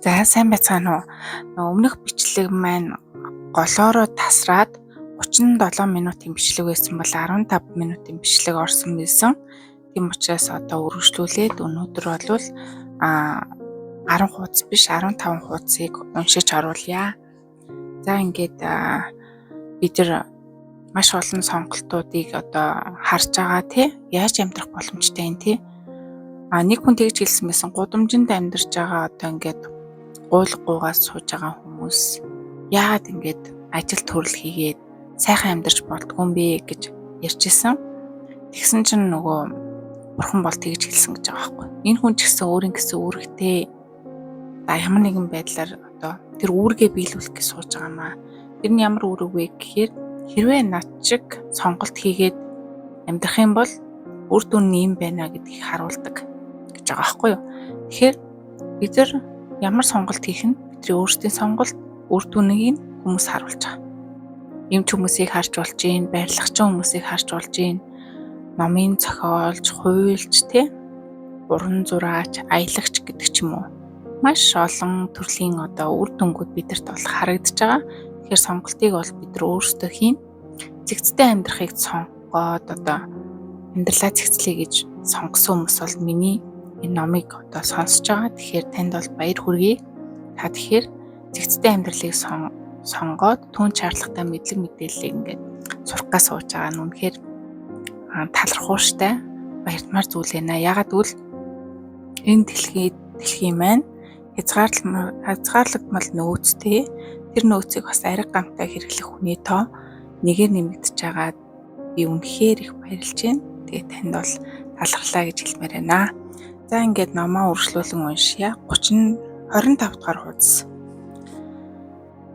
За сайн байцгаана уу? Өмнөх бичлэг маань голоороо тасраад 37 минутын бичлэг байсан бол 15 минутын бичлэг орсон байсан. Тийм учраас одоо үргэлжлүүлээд өнөөдөр бол 10 хуудас биш 15 хуудасыг уншиж харуулъя. За ингээд бид нар маш олон сонголтуудыг одоо харж байгаа тий. Яаж амьдрах боломжтой юм тий? Нэг хүн тэгж хэлсэн байсан, гудамжинд амьдарч байгаа одоо ингээд гуйлгуугаас сууж байгаа хүмүүс яагаад ингээд ажил төрөл хийгээд сайхан амьдарч болдгоо юм бэ гэж ярьжсэн. Тэгсэн чинь нөгөө бурхан бол тэгж хэлсэн гэж байгаа байхгүй. Энэ хүн ч гэсэн өөрийн гэсэн үүрэгтэй ямар нэгэн байдлаар одоо тэр үүргээ биелүүлэх гэж сууж байгаа маа. Тэр нь ямар үүрэг вэ гэхээр хэрвээ над шиг сонголт хийгээд амьдрах юм бол үр дүн нь юм байна гэдгийг харуулдаг гэж байгаа байхгүй юу. Тэгэхээр бид нар ямар сонголт хийх нь бидний өөрсдийн сонголт үр дүнийг хүмүүс харуулж байгаа. Эмч хүмүүсийг харж болж гин, барилгачин хүмүүсийг харж болж гин, номын зохиолч, хуульч, уран зураач, аялагч гэдэг ч юм уу. Маш олон төрлийн одоо үр дүнгууд бидэрт бол харагдаж байгаа. Тэгэхээр сонголтыг бол бид нар өөрсдөө хийн. Цэгцтэй амьдрахыг сонгоод одоо амьдралаа цэгцлэе гэж сонгосон хүмүүс бол миний энэ номыг одоо сонсож байгаа. Тэгэхээр танд бол баяр хүргэе. Та тэгэхээр цэгцтэй амьдралыг сонгоод түн шаардлагатай мэдлэг мэдээллийг ингээд сурахгаас сууж байгаа нь үнэхээр талархууштай баяртмаар зүйл байна. Ягаад гэвэл энэ дэлхий маань хязгаарлагдмал нөөцтэй. Тэр нөөцийг бас ариг гамтай хэрэглэх хүний тоо нэгээр нэмэгдэж байгаа. Би үнэхээр их баярлж байна. Тэгээ танд бол талархлаа гэж хэлмээр байна. За ингээд номоо үргэлжлүүлэн уншия. 25 дахь хуудас.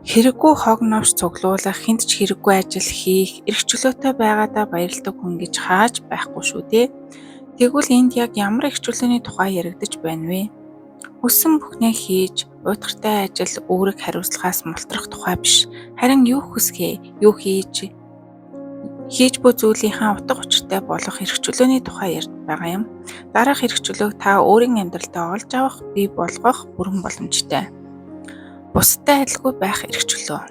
Хэрэггүй хог новш цуглуулах, хинт ч хэрэггүй ажил хийх, эрх чөлөөтэй байгаадаа баярладаг хүн гэж хааж байхгүй шүү дээ. Тэгвэл энд яг ямар эрх чөлөөний тухай яригдаж байна вэ? Хүссэн бүхнээ хийж, уйтгартай ажил өөрийг хариуцлагаас мултрах тухай биш. Харин юу хүсгээ, юу хийж буй зүйлийнхаа утга учиртай болох эрх чөлөөний тухай ярьж байгаа юм. Дараах эрх чөлөөг та өөрийн амьдралдаа олж авах, бий болгох бүрэн боломжтой. Бусдад адилгүй байх эрх чөлөө.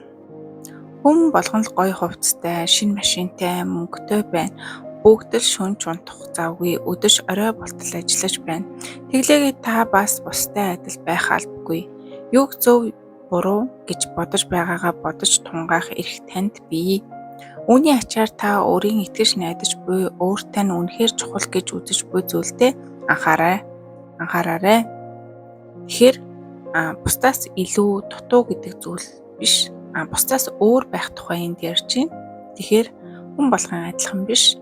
Хүн болгон л гоё хувцастай, шинэ машинтай, мөнгөтэй байна. Бүгд л шөнө унтах завгүй, өдөрж орой болтол ажиллаж байна. Тэглээгээ та бас бусдад адил байх албагүй. Юг зөв буруу гэж бодож байгаагаа бодож тунгаах эрх танд бий. Үүний ачаар та өөрийн итгэж найдаж буй өөртөө нь үнэхээр чухал гэж үзэж буй зүйлдээ анхаараарай. Тэгэхээр бусдаас илүү дутуу гэдэг зүйл биш. Бусдаас өөр байх тухай энд ярьж байна. Тэгэхээр хүн болгон адилхан биш.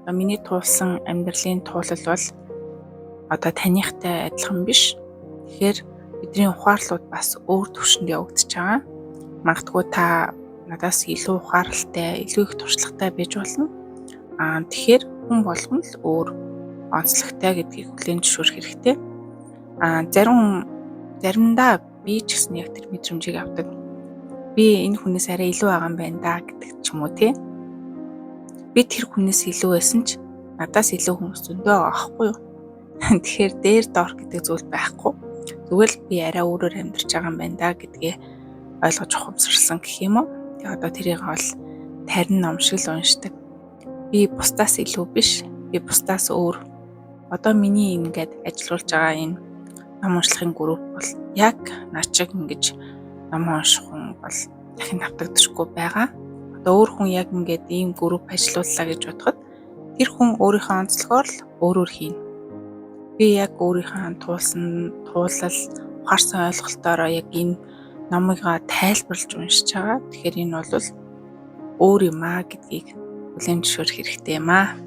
Миний туулсан амьдралын туулал бол одоо таныхтай адилхан биш. Тэгэхээр бидний ухаарлууд бас өөр түвшинд явагдаж байгаа. Магадгүй та надаас илүү ухаарлалтай, илүү их туршлагатай байж болно. Тэгэхээр хүн болгон л өөр онцлогтой гэдгийг хүлээн зөвшөөрөх хэрэгтэй. Заримдаа би ч гэсэн яг тэр мэдрэмжийг авдаг. Би энэ хүнээс арай илүү байгаа юм байна да гэдэг ч юм уу тий. Би тэр хүнээс илүү байсан ч надаас илүү хүмүүс зөндөө байгаа аахгүй юу. Тэгэхээр дээр доор гэдэг зүйл байхгүй. Зүгээр л би арай өөрөөр амьдарч байгаа юм байна да гэдгээ ойлгож ухамсарласан гэх юм уу. Тэгээ одоо тэрийг бол тарин ном шиг л уншдаг. Би бусдаас илүү биш. Би бусдаас өөр. Одоо миний ингээд ажиллуулж байгаа энэ ном уншлахын групп бол яг над шиг ингэж ном унших хүн бол дахин давтагдчихгүй байгаа. Одоо өөр хүн яг ингээд ийм групп ажиллууллаа гэж бодоход тэр хүн өөрийнхөө онцлогоор л өөрөөр хийнэ. Би яг өөрийнхөө туулал ухаарсан ойлголтоороо яг энэ номыг тайлбарлаж уншиж байгаа. Тэгэхээр энэ бол өөр юм аа гэдгийг хүлээн зөвшөөрөх хэрэгтэй юм аа.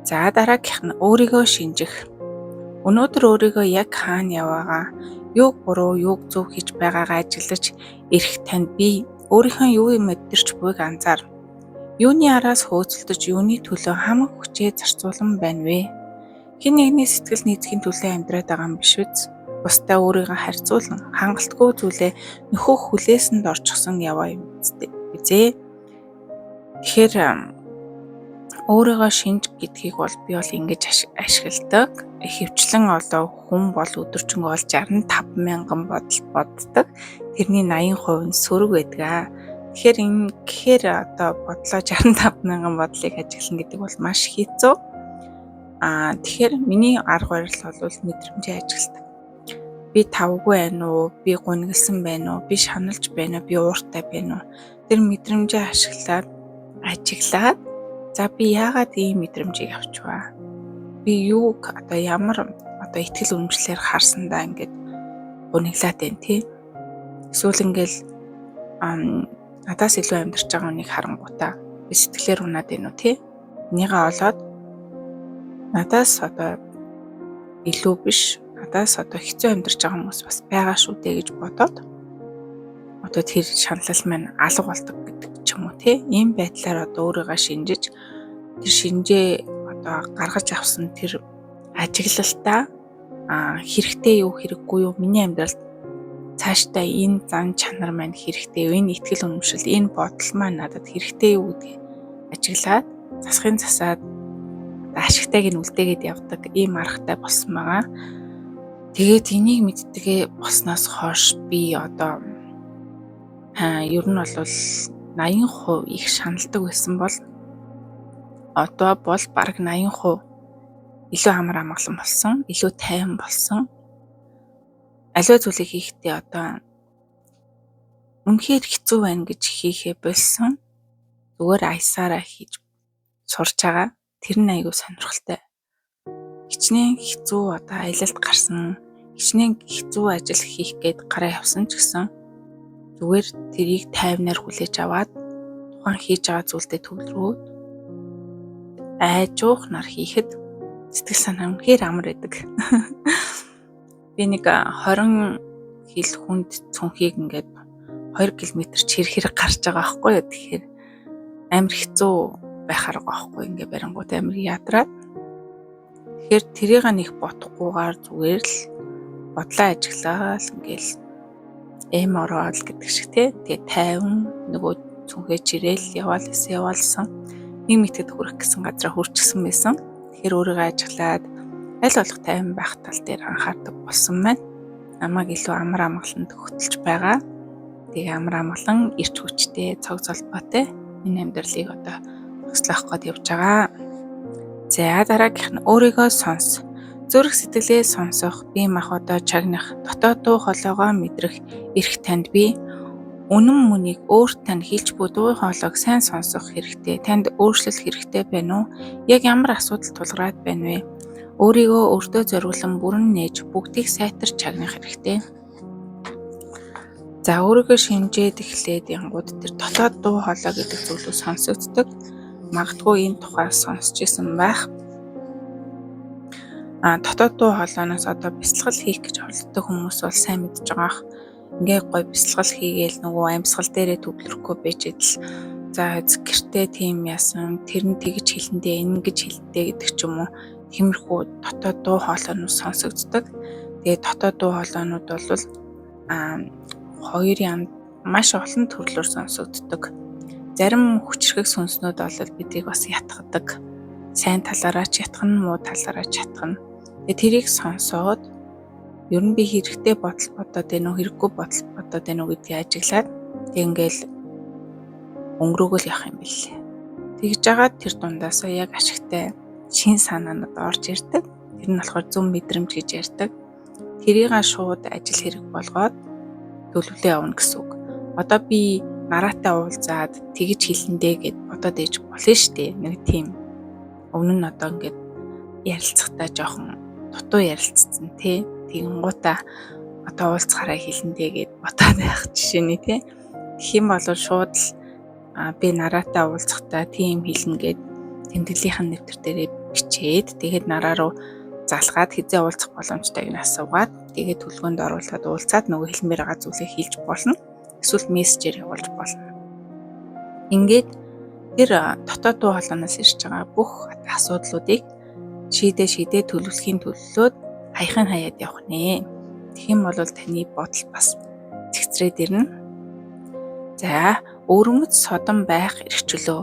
За дараагийнх нь өөрийгөө шинжих. Өнөөдөр өөрийгөө яг хаана яваагаа, юуг буруу, юуг зөв хийж байгаагаа ажиллаж эрх танд бий. Өөрийнхөө юу мэдэрч буйг анзаар. Юуны араас хөөцөлдөж, юуны төлөө хамаг хүчээ зарцуулан байна вэ? Хэн нэгний сэтгэл нийцхийн төлөө амьдраад байгаа юм биш үз? Бусдаа өөрийгөө харьцуулан, хангалтгүй зүйлээ нөхөх хүлээсэнд орчихсон яваа юм үзээ. Тэгэхээр Өөрийгөө шинж гэдгийг бол би бол ингэж ашигладаг. Ихэвчлэн одоо хүн бол өдөржингөө бол 65 мянган бодол боддог. Тэрний 80% нь сөрөг байдаг. Тэгэхээр одоо бодлоо 65 мянган бодлыг ажиглана гэдэг бол маш хэцүү. Тэгэхээр миний арга барил бол мэдрэмжээ ажилтдаг. Би тавгүй байна уу? Би гунигласан байна уу? Би шаналж байна уу? Би ууртай байна уу? Тэр мэдрэмжээ ажиглаад за би яагаад ийм мэдрэмжийг авчваа? Би юуг одоо ямар одоо итгэл үнэмшлэр харсандаа ингээд гуниглаад байна тий? Эсвэл ингээл надаас илүү амьдарч байгаа хүнийг харангуйтаа би сэтгэлээр унаад байна уу тий? Энийгээ олоод надаас одоо илүү биш, надаас одоо хэцүү амьдарч байгаа хүмүүс бас байгаа шүү дээ гэж бодоод одоо тэр шаналл маань алга болдог гэдэг ч юм уу тий? Ийм байдлаар одоо өөрийгөө шинжиж тэр шинжээ одоо гаргаж авсан тэр ажиглалтаа хэрэгтэй юу хэрэггүй юу миний амьдралд цаашдаа энэ зан чанар маань хэрэгтэй юу, энэ итгэл үнэмшил, энэ бодол маань надад хэрэгтэй юу гэдгийг ажиглаад засахын засаад ашигтайг нь үлдээгээд явдаг ийм аргатай болсон байгаа. Тэгээд энийг мэддэгэ болсноос хойш би одоо ер нь бол 80% их шаналдаг байсан бол одоо бол бараг 80% илүү амар амгалан болсон, илүү тайван болсон. Аливаа зүйлийг хийхдээ одоо үнэхээр хэцүү байна гэж хийхээ болсон. Зүгээр аясаараа хийж сурч байгаа. Тэр нь айгүй сонирхолтой. Хичнээн хэцүү одоо аялалд гарсан, хичнээн хэцүү ажил хийх гээд гараа явсан ч гэсэн зүгээр тэрийг тайвнаар хүлээж аваад тухайн хийж байгаа зүйлдээ төвлөрөөд айжуухнаар хийхэд сэтгэл санаа үнэхээр амар байдаг. Би нэг 20 кг хүнд цүнхийг ингээд 2 км чирхэр гарч байгаа байхгүй юу. Тэгэхээр амар хэцүү байхаар байгаа байхгүй ингээд барингууд амар ядраад. Тэгэхээр тэрийг нэг бодохгүйгээр зүгээр л бодлоо ажиглаад ингээл эм ороод гэдэг шиг тий. Тэгээ тайван нөгөө цүнхээ чирээл яваалсан. Нэг мэтгэд хүрэх гэсэн газараа хүрчихсэн байсан. Тэгэхээр өөрийгөө ажиглаад аль болох тайван байх тал дээр анхаардаг болсон байна. Намайг илүү амар амгаланд хөтөлж байгаа. Тэгээ амар амгалан эрч хүчтэй, цог золбоотой энэ амьдралыг одоо төгслөх гээд явж байгаа. За дараагийнх нь өөрийгөө сонс. Зүрх сэтгэлээ сонсох, бие махбодоо чагнах, дотоод дуу хоолойгоо мэдрэх эрх танд бий. Үнэн мөнийг өөрт тань хэлж буй дуу хоолойг сайн сонсох хэрэгтэй. Танд өөрчлөлт хэрэгтэй байна уу? Яг ямар асуудал тулгараад байна вэ? Өөрийгөө өртөө зориулан бүрэн нээж бүгдийг сайтар чагнах хэрэгтэй. За өөрийгөө шинжээд эхлээд янгууд тэр дотоод дуу хоолой гэдэг зүйлүүд сонсогддог. Магадгүй энэ тухай сонсч ирсэн байх. Дотоод дуу хоолойноос одоо бясалгал хийх гэж оролддог хүмүүс бол сайн мэдж байгаа. Ингээ гой бясалгал хийгээл нөгөө амьсгал дээрээ төвлөрөхгүй байж идэл. За гэртээ тийм яасан, тэр нь тэгж хэлэндээ, ингэж хэлэндээ гэдэг ч юм уу. Тиймэрхүү дотоод дуу хоолойнууд сонсогддог. Тэгээд дотоод дуу хоолойнууд бол хоёр яам маш олон төрлөөр сонсогддог. Зарим хүчрхэг сүнснүүд бол бидийг бас ятгадаг. Сайн талаараа ч ятгана, муу талаараа ч ятгана. Тэгээд тэрийг сонсоод ер нь би хэрэгтэй бодол бодоод байна уу, хэрэггүй бодол бодоод байна уу гэдгийг ажиглаад тэг ингээл өнгөрөөгөл явах юм билээ. Тэгж жагаад тэр дундаасаа яг ашигтай шин санаанууд орж ирдэг. Тэр нь болохоор зөв мэдрэмж гэж ярьдаг. Тэрийг шууд ажил хэрэг болгоод төлөвлөө явна гэсэн үг. Одоо би нараатай уулзаад тэгж хэлэндээ гэд бодоод ээж болно шүү дээ. Нэг тийм өмнө нь одоо ингээд ярилцахтаа жоохон дутуу ярилцсан тий. Тэгэнгуутаа одоо уулзахаараа хэлэндээ гэд бодоод байх жишээний тий. Тэгэх юм бол шууд л би нараатай уулзахтаа тийм хэлнэ гэд тэмдэглэлийн нэвтэр дээрээ бичээд тэгээд нараа руу залгаад хизээ уулзах боломжтойг нь асуугаад тэгээд төлөвлөгөөнд оруулаад уулзаад нөгөө хэлмээр байгаа зүйлээ хэлж болно. Эсвэл мессежээр явуулж болно. Ингээд тэр дотоод дуу хоолойноос ирж байгаа бүх асуудлуудыг шийдээ төлөвлөхийн төлөвлөөд хаяхан хаяад явах нэ. Тэгэх юм бол таны бодол бас цэгцрээд ирнэ. За, өрөмөц содон байх эрхчлөө.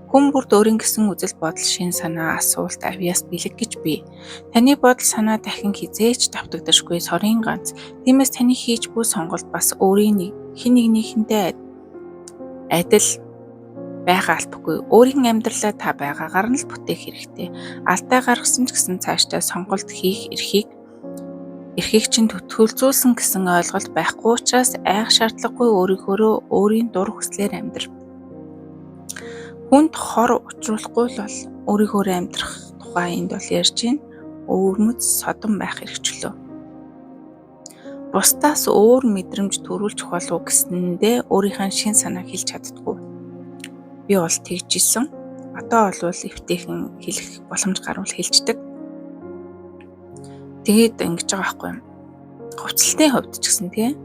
Хүн бүрд өөрийн гэсэн үзэл бодол, шин санаа, асуулт, авьяас бэлэг гэж бий. Таны бодол санаа дахин хизээч давтагдашгүй сорын ганц. Тиймээс таны хийж буй сонголт бас өөрийн хэн нэгнийхэнтэй адил байгаа албагүй. Өөрийн амьдралаа та байгаагаар нь л бүтээх хэрэгтэй. Алдаа гаргасан ч гэсэн цаашдаа сонголт хийх эрхийг чинь төтгөлзүүлсэн гэсэн ойлголт байхгүй учраас айх шаардлагагүй өөрийнхөө өөрийн дур хүслээр амьдр. Хүнд хор учруулахгүй л бол өөрийнхөө амьдрах тухай энд бол ярьж байна. Өвөрмөц содон байх хэрэгчлөө. Бусдаас өөр мэдрэмж төрүүлж болов гэсэндээ өөрийнхөө шин санааг хэлж чаддаггүй. Би бол тэгжсэн. Одоо бол эвтэйхэн хэлэх боломж гарвал хэлждэг. Тэгээд ингэж байгаа байхгүй юм. Хувцлалтын хувьд ч гэсэн тийм.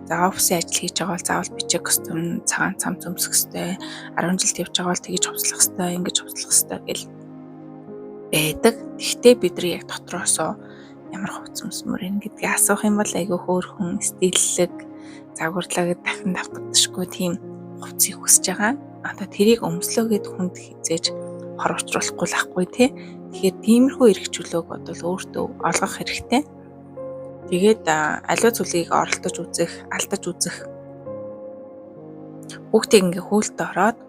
За офисын ажил хийж байгаа бол заавал бичих костюм, цагаан цам зөмсөх ёстой. 10 жил тавьж байгаа бол тэгж хувцлах ёстой, ингэж хувцлах ёстой гэл байдаг. Гэхдээ бид нар яг дотроосоо ямар хувц өмсмөр юм гэдгийг асуух юм бол айгүй хөөрхөн, стиллэг, загварлаг дахин давтагдшгүй тийм хувцсыг хүсэж байгаа. Одоо тэрийг өмслөө гэд хүнд хизээж хор учруулахгүй л ахгүй тий. Тэгэхээр тиймэрхүү эрхчлөөг бодвол өөртөө олгох хэрэгтэй. Тэгээд аливаа зүйлийг оролдож үзэх, алдаж үзэх. Хүүхдийг ингээ хөөлтөд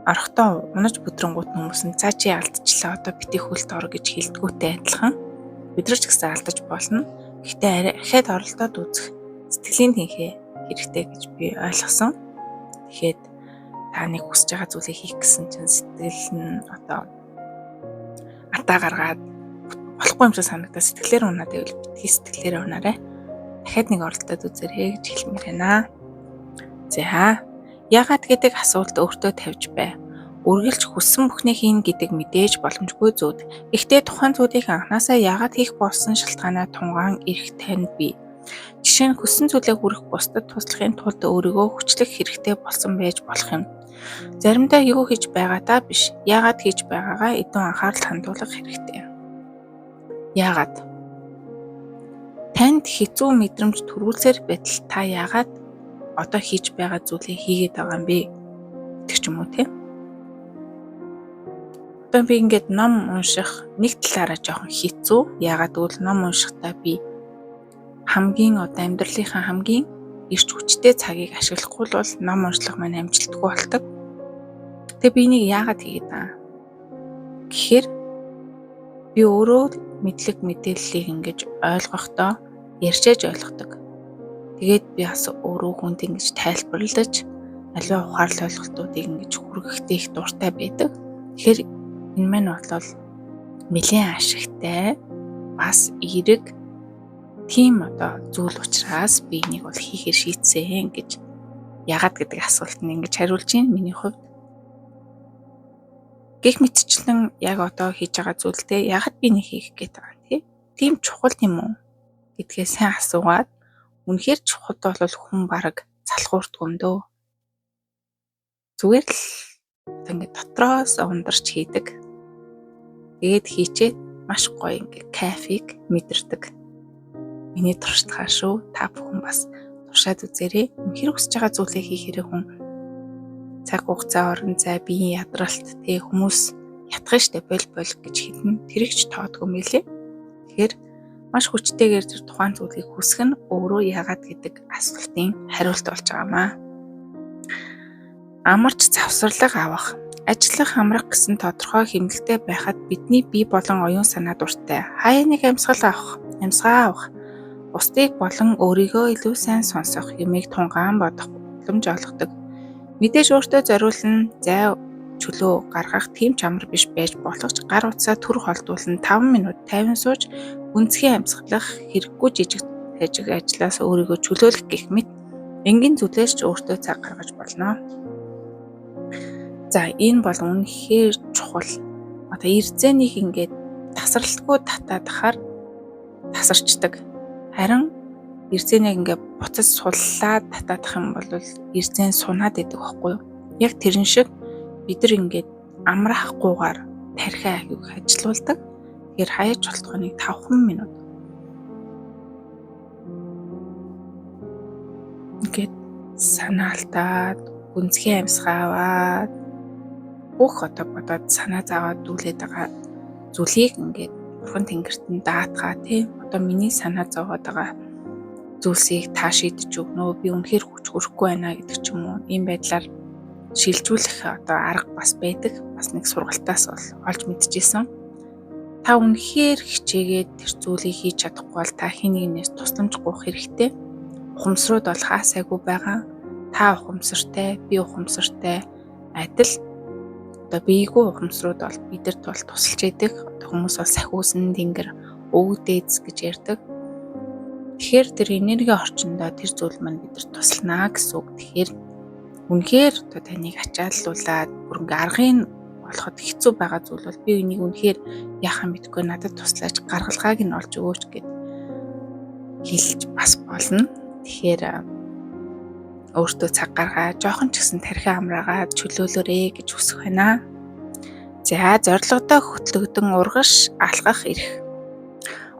орохдоо унаж бүдрэнгууд хүмүүс нь цаа чи алдчихлаа одоо бити хөөлтөд ор гэж хэлдэггүйтэй адилхан. Бид нар ч гэсэн алдаж болно. Гэхдээ ахаад оролдоод үзэх сэтгэлийн тэнхээ хэрэгтэй гэж би ойлгосон. Тэгэхэд та нэг хүсэж байгаа зүйлийг хийх гэсэн чинь сэтгэл нь одоо атаа гаргаад болохгүй юм шиг санагдаад сэтгэлээр унаад байвал битгий сэтгэлээр унаарай. Дахиад нэг оролдоод үзээрэй гэж хэлмээр байна. За яагаад гэдэг асуулт өөртөө тавьж бай. Үргэлж хүссэн бүхнийг хийн гэдэг мэдээж боломжгүй зүйл. Гэхдээ тухайн зүйлийг анханасаа яагаад хийх болсон шалтгаанаа тунгаан эрх танд бий. Жишээ нь хүссэн зүйлээ хүрэх бусдад туслахын тулд өөрийгөө хүчлэх хэрэгтэй болсон байж болох юм. Заримдаа юу хийж байгаатай биш, яагаад хийж байгаагаа эдэн анхаарал хандуулах хэрэгтэй. Яагаад? Танд хэцүү мэдрэмж төрүүлсээр байтал та яагаад одоо хийж байгаа зүйлээ хийгээд байгаа юм бэ? Тэг ч юм уу те. Одоо би ингээд ном унших нэг талаараа жоохон хэцүү. Яагаад гэвэл ном уншихдаа би хамгийн одоо амьдралынхаа хамгийн эрч хүчтэй цагийг ашиглахгүй бол ном уншлах маань амжилтгүй болдог. Тэгээ би энийг яагаад хийгээд байгаа? Гэхээр би өөрөө мэдлэг мэдээллийг ингэж ойлгохдоо ярьчээж ойлгодог. Тэгээд би бас өөрөө хүнд ингэж тайлбарлаж аливаа ухаалал ойлголтуудыг ингэж хүргэхдээ их дуртай байдаг. Тэгэхээр энэ маань бол нэлээд ашигтай бас эерэг тийм одоо зүйл учраас би энийг бол хийхээр шийдсэн гэж яагаад гэдэг асуултанд ингэж хариулж байна миний хувьд. Гэх мэтчлэн яг одоо хийж байгаа зүйлдээ яагаад би нэг хийх гээд байгаа юм тийм чухал юм уу гэдгээ сайн асуугаад үнэхээр чухал бол хүн бараг залхуурдгүй юм дөө. Зүгээр л ингээд дотроос ундарч хийдэг. Тэгээд хийчээд маш гоё ингээд кайфыг мэдэрдэг. Миний туршлагаар шүү. Та бүхэн бас туршаад үзээрэй. Үнэхээр хүсэж байгаа зүйлээ хийхээрээ хүн цаг хугацаа орон зай биеийн ядралт тэг хүмүүс ятгах штэ бол гэж хэлнэ. Тэрэгч тоодгүй мэлээ. Тэгэхээр маш хүчтэйгээр тэр тухайн зүйлийг хүсэх нь өөрөө яагаад гэдэг асуултын хариулт болж байгаамаа. Амарч завсарлага авах, ажиллах, амрах гэсэн тодорхой хэмнэлтэд байхад бидний бие болон оюун санаа дуртай. Хаяа нэг амьсгал авах, бусдыг болон өөрийгөө илүү сайн сонсох, юмыг тунгаан бодох боломж олгодог. Мэдээж өөртөө зориулна, зай чөлөө гаргах тийм ч амар биш байж болох ч гар утсаа төр холдуулна 5 минут тайван сууж гүнзгий амьсгалах хэрэггүй жижиг ажлаас өөрийгөө чөлөөлөх гэх мэт энгийн зүйлээс ч өөртөө цаг гаргаж болно. За энэ бол үнэхээр чухал. Одоо эрзэнийг ингээд тасралтгүй татаадахаар тасарчдаг. Харин эрзэнийг ингээд буцаж суллаад татаадах юм бол эрзэн сунаад идэг байхгүй юу? Яг тэрэн шиг бид нар ингээд амраахгүйгээр тархиа аяг ажилуулдаг. Тэгэхээр хаяж болтгоныг 5 минут ингээд санаалтаад гүнзгий амьсгаа аваад бүх одоо бодоод санаа зовоод дүүлээд байгаа зүйлийг ингээд Бурхан Тэнгэрт нь даатгаа тий. Одоо миний санаа зовоод байгаа зүйлсийг та шийдэж өгнө. Би үнэхээр хүч хүрхгүй байна гэдэг ч юм уу. Ийм байдлаар шилжүүлэх одоо арга бас байдаг. Бас нэг сургалтаас олж мэдчихсэн. Та үнэхээр хичээгээд тэр зүйлийг хийж чадахгүй бол та хэн нэгнээс тусламж гуйх хэрэгтэй. Ухамсарууд бол хаасайгүй байгаа. Та ухамсартай, би ухамсартай адил. Одоо биегүй ухамсарууд бол бидэрт бол тусалж идэг. Одоо хүмүүс бол сахиусан тэнгэр өвдөөц гэж ярьдаг. Тэгэхээр тэр энерги орчиндөө тэр зүйл маань бидэрт туслана гэсэн үг. Тэгэхээр үнэхээр одоо таныг ачааллуулаад бүр ингээ аргыг болоход хэцүү байгаа зүйл бол би энийг үнэхээр яахаа мэдгүй надад туслаач гаргалгааг нь олж өгөөч гэд хэлж бас болно. Тэгэхээр өөртөө цаг гаргаа жоохон ч гэсэн тархи амраагаад чөлөөлөөрэй гэж хүсэх байна. За зорилгодоо хөтлөгдөн ургаш алхах эрх.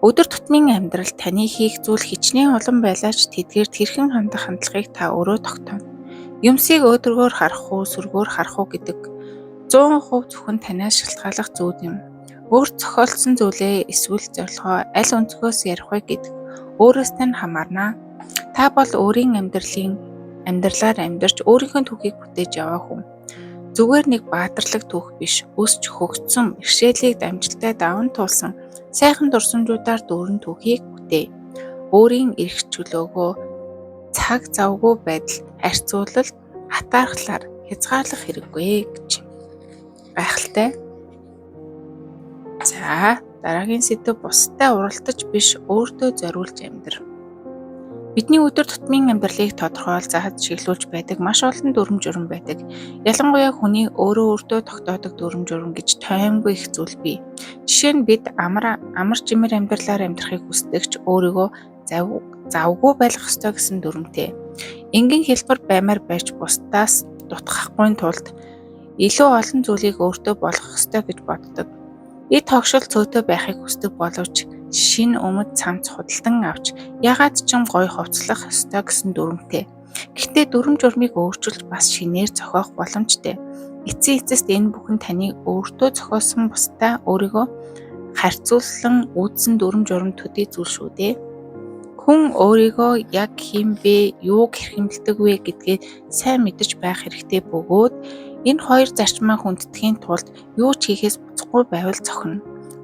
Өдөр тутмын амьдрал таны хийх зүйл хичнээн олон байлаач тэдгээрт хэрхэн хандах хандлагыг та өөрөө тогтооно. Юмсыг өөдрөгөөр харах уу, сүргөөр харах уу гэдэг 100% зөвхөн танаас шалтгааллах зүйл юм. Өөрт зохиолсон зүйлээ эсвэл зорилгоо аль өнцгөөс ярих вэ гэдэг өөрөөсөө нь хамаарна. Та бол өөрийн амьдралаар амьдарч өөрийнхөө түүхийг бүтээж яваа хүн. Зүгээр нэг баатарлаг түүх биш, өсч хөгжсөн, бэрхшээлийг дамжинтай даван туулсан сайхан дурсамжуудаар дүүрэн түүхийг бүтээ. Өөрийн эрх чөлөөгөө цаг завгүй байдал харьцуулалт атаархлаар хязгаарлах хэрэггүй гэж гайхалтай. За дараагийн сэдэв бусдад уралдаж биш өөртөө зориулж амьдр. Бидний өдөр тутмын амьдралыг тодорхойлж чиглүүлж байдаг маш олон дүрм журм байдаг. Ялангуяа хүний өөртөө тогтоодог дүрм журм гэж тоймгүй их зүйл бий. Жишээ нь бид амар жимэр амьдралаар амьдрахыг хүсдэг ч өөрийгөө завгүй байлгах ёстой гэсэн дүрмтэй. Энгийн хэлбэр баймаар байж бусдаас дутгахгүй тулд илүү олон зүйлийг өөртөө болгох ёстой гэж боддог. Эд тогшил цөөтэй байхыг хүсдэг боловч шин өмд цамц худалдан авч ягаад ч гоё хувцлах ёстой гэсэн дүрмтэй. Гэхдээ дүрм журмыг өөрчилж бас шинээр зохиох боломжтой. Эцсийн эцэст энэ бүхэн таны өөртөө зохиосон бусдаа өөрийгөө харьцуулсан үүдсэн дүрм журм төдий зүйл шүү дээ. Хүн өөрийгөө яг хэн бэ, юуг хэрхэмлдэг вэ гэдгээ сайн мэдэж байх хэрэгтэй бөгөөд энэ хоёр зарчмаа хүндэтгэхийн тулд юу ч хийхээс буцахгүй байвал зохино.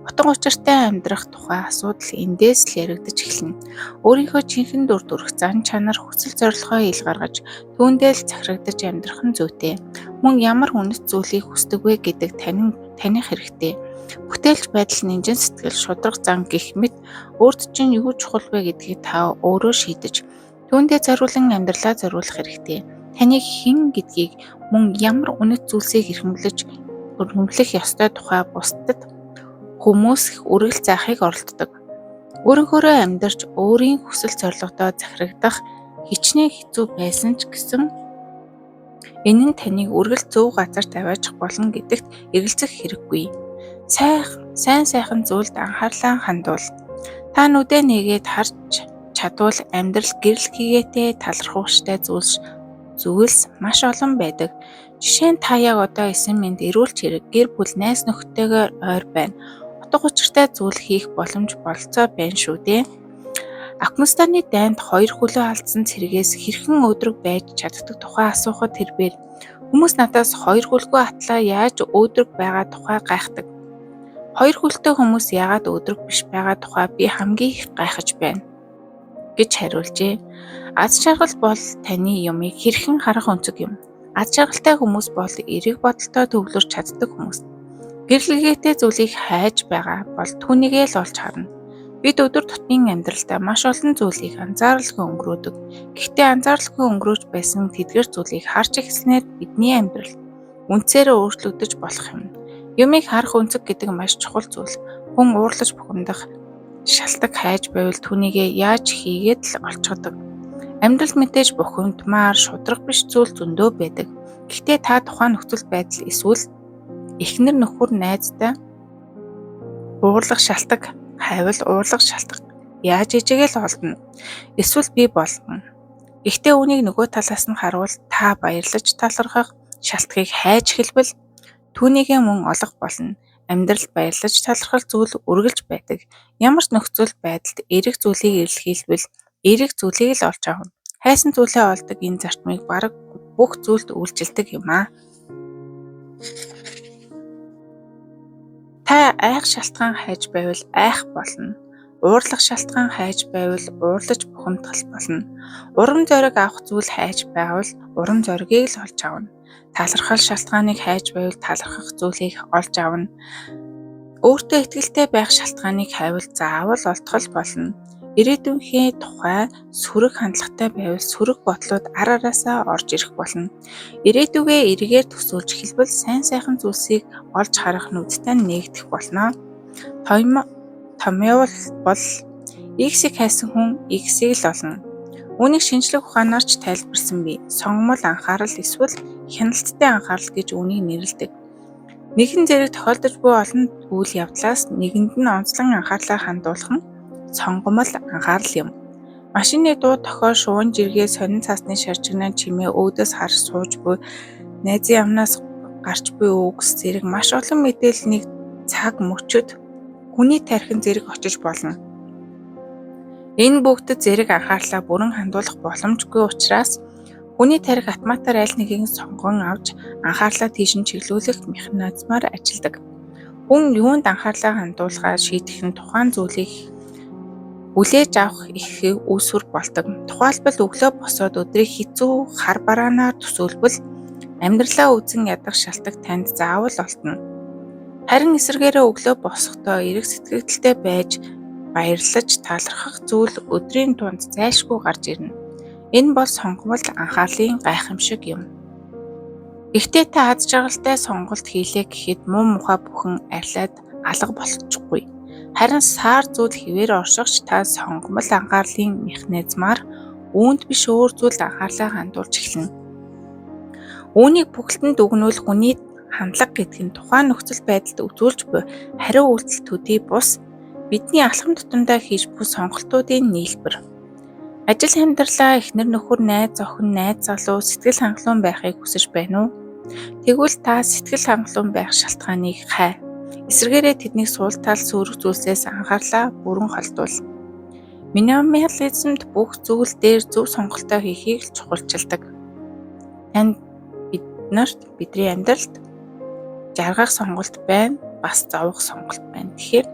Утга учиртай амьдрах тухай асуудал эндээс л яригдаж эхэлнэ. Өөрийнхөө жинхэнэ дүр төрх зан чанар хүсэл зорилгоо ил гаргаж түүндээ л захирагдаж амьдрах нь зүйтэй. Мөн ямар үнэт зүйлийг хүсдэг вэ гэдэг таних хэрэгтэй. Бүтээлч байдал нэмжин сэтгэл шудраг зан гэх мэт өөрт чинь юу чухал вэ гэдгийг та өөрөө шийдэж түүндээ зориулан амьдралаа зориулах хэрэгтэй. Таныг хэн гэдгийг мөн ямар үнэт зүйлсийг эрхэмлэх ёстой тухай бусдад хүмүүс их үргэлж заахыг оролддог. Өөрөөрөө амьдарч өөрийн хүсэл зорилгодоо захирагдах хичнээн хэцүү байсан ч гэсэн энэ нь таныг үргэлж зөв газар тавиачих болно гэдэгт эргэлзэх хэрэггүй. Сайхан зүйлд анхаарлаа хандуул. Та нүдээ нэгээд харж чадвал амьдрал гэрэл хийгээтэй талархууштай зүйлс маш олон байдаг. Жишээ нь та яг одоо эсэмэнд эрүүлж хэрэг гэр бүл найз нөхдөйгээр ойр байна. Утга учиртай зүйл хийх боломж болцоо байна шүү дээ. Афганистаны дайнд 2 хөлөө алдсан цэргээс хэрхэн өөдрөг байж чаддаг тухай асуухад тэрбээр хүмүүс надаас 2 хөлгөө атлаа яаж өөдрөг байгаа тухай гайхдаг. 2 хөлтэй хүмүүс яагаад өөдрөг биш байгаа тухай би хамгийн их гайхаж байна гэж хариулжээ. Аз жаргал бол таны юмыг хэрхэн харах өнцөг юм. Аз жаргалтай хүмүүс бол эрэг бодолтой төвлөрч чаддаг хүмүүс. Гэрлэгээтэй зүйлийг хайж байгаа бол түүнийгээ л олж харна. Бид өдөр тутмын амьдралдаа маш олон зүйлийг анзааралгүй өнгөрөөдөг. Гэхдээ анзааралгүй өнгөрөөж байсан тэдгээр зүйлийг харж эхэлснээр бидний амьдрал үнцээрээ өөрчлөгдөж болох юм. Юмыг харах өнцөг гэдэг маш чухал зүйл. Хүн уурлаж бухимдах, шалтак хайж байвал түүнийгээ яаж хийгээд л олцгодог. Амьдрал мэдээж бухимдмаар шудраг биш зүйл зөндөө байдаг. Гэхдээ та тухайн нөхцөл байдал эсвэл эхнэр нөхөр найзтай уурлах шалтак хайвал уурлах шалтак яаж ижигээл олдно. Эсвэл би болгоно. Гэхдээ үүнийг нөгөө талаас нь харуул та баярлаж талархах шалтгыг хайж хэлбэл Түүнийгээ мөн олох болно. Амьдралд баярлаж талархах зүйл үргэлж байдаг. Ямар ч нөхцөл байдалд эерэг зүйлийг илэрхийлбэл эерэг зүйлийг л олж авна. Хайсан зүйлээ олдог энэ зарчмыг бараг бүх зүйлд үйлчилдэг юм аа. Та айх шалтгаан хайж байвал айх болно. Уурлах шалтгаан хайж байвал уурлаж бухимдах болно. Урам зориг авах зүйл хайж байвал урам зоригийг л олж авна. Талархал шалтгааныг хайж байвал талархах зүйлийг олж авна. Өөртөө итгэлтэй байх шалтгааныг хайвал заавал олдох болно. Ирээдүйнхээ тухай сөрөг хандлагатай байвал сөрөг бодлууд ар араасаа орж ирэх болно. Ирээдүгээ эргээр төсөөлж хэлбэл сайн сайхан зүйлсийг олж харах нүдтэй нээгдэх болно. Томьёол бол X-ийг хайсан хүн X-ийг л олно. Үүнийг шинжлэх ухаанаар ч тайлбарсан бий. Сонгомол анхаарал эсвэл хяналттай анхаарал гэж үүнийг нэрлэдэг. Нэгэн зэрэг тохиолдож буй олон үйл явдлаас нэгэнд нь онцлон анхаарлаа хандуулах нь сонгомол анхаарал юм. Машины дуу тохиол шуун жиргээ сонин цасны шаржигнаа чимээ өөдөөс харж сууж буй найзын амнаас гарч буй үгс зэрэг маш олон мэдээлэл нэг цаг мөчөд хүний тархин зэрэг очиж болно. Энэ бүгдэд зэрэг анхаарлаа бүрэн хандуулах боломжгүй учраас хүний тархи автоматар аль нэгийг сонгон авч анхаарлаа тийш нь чиглүүлэх механизмаар ажилладаг. Хүн юунд анхаарлаа хандуулахаа шийдэх нь тухайн зүйлийг хүлээж авах их үүсвэр болдог. Тухайлбал өглөө босоод өдрийг хэцүү хар бараанаар төсөөлбөл амьдралаа үзэн ядах шалтгаан танд заавал олдно. Харин эсвэргээрээ өглөө босохдоо эрэг сэтгэлдээ байж баярлаж талархах зүйл өдрийн тунд зайлшгүй гарч ирнэ. Энэ бол сонгомол анхаарлын гайхамшиг юм. Гэхдээ та аз жаргалтай сонголт хийлээ гэхэд муу мухай бүхэн арилаад алга болчихгүй. Харин саар зүйл хэвээр оршихч та сонгомол анхаарлын механизмаар үүнд биш өөр зүйлд анхаарлаа хандуулж эхэлнэ. Үүнийг бүхэлдэнд дүгнүүл хүний хандлага гэдэг нь тухайн нөхцөл байдалд үзүүлж буй хариу үйлдэл төдий бус бидний алхам тутамдаа хийж буй сонголтуудын нийлбэр. Ажил амьдралаа эхнэр нөхөр найз охин найз залуу сэтгэл хангалуун байхыг хүсэж байна уу? Тэгвэл та сэтгэл хангалуун байх шалтгааныг хай. Эсвэргээрээ тэднийг суултал сөрөг зүйлсээс анхаарлаа бүрэн холдуул. Минимализмд бүх зүйл дээр зөв сонголтоо хийхийг л чухалчилдаг. Танд бидний амьдралд жаргах сонголт байна, бас зовох сонголт байна. Тэгэхээр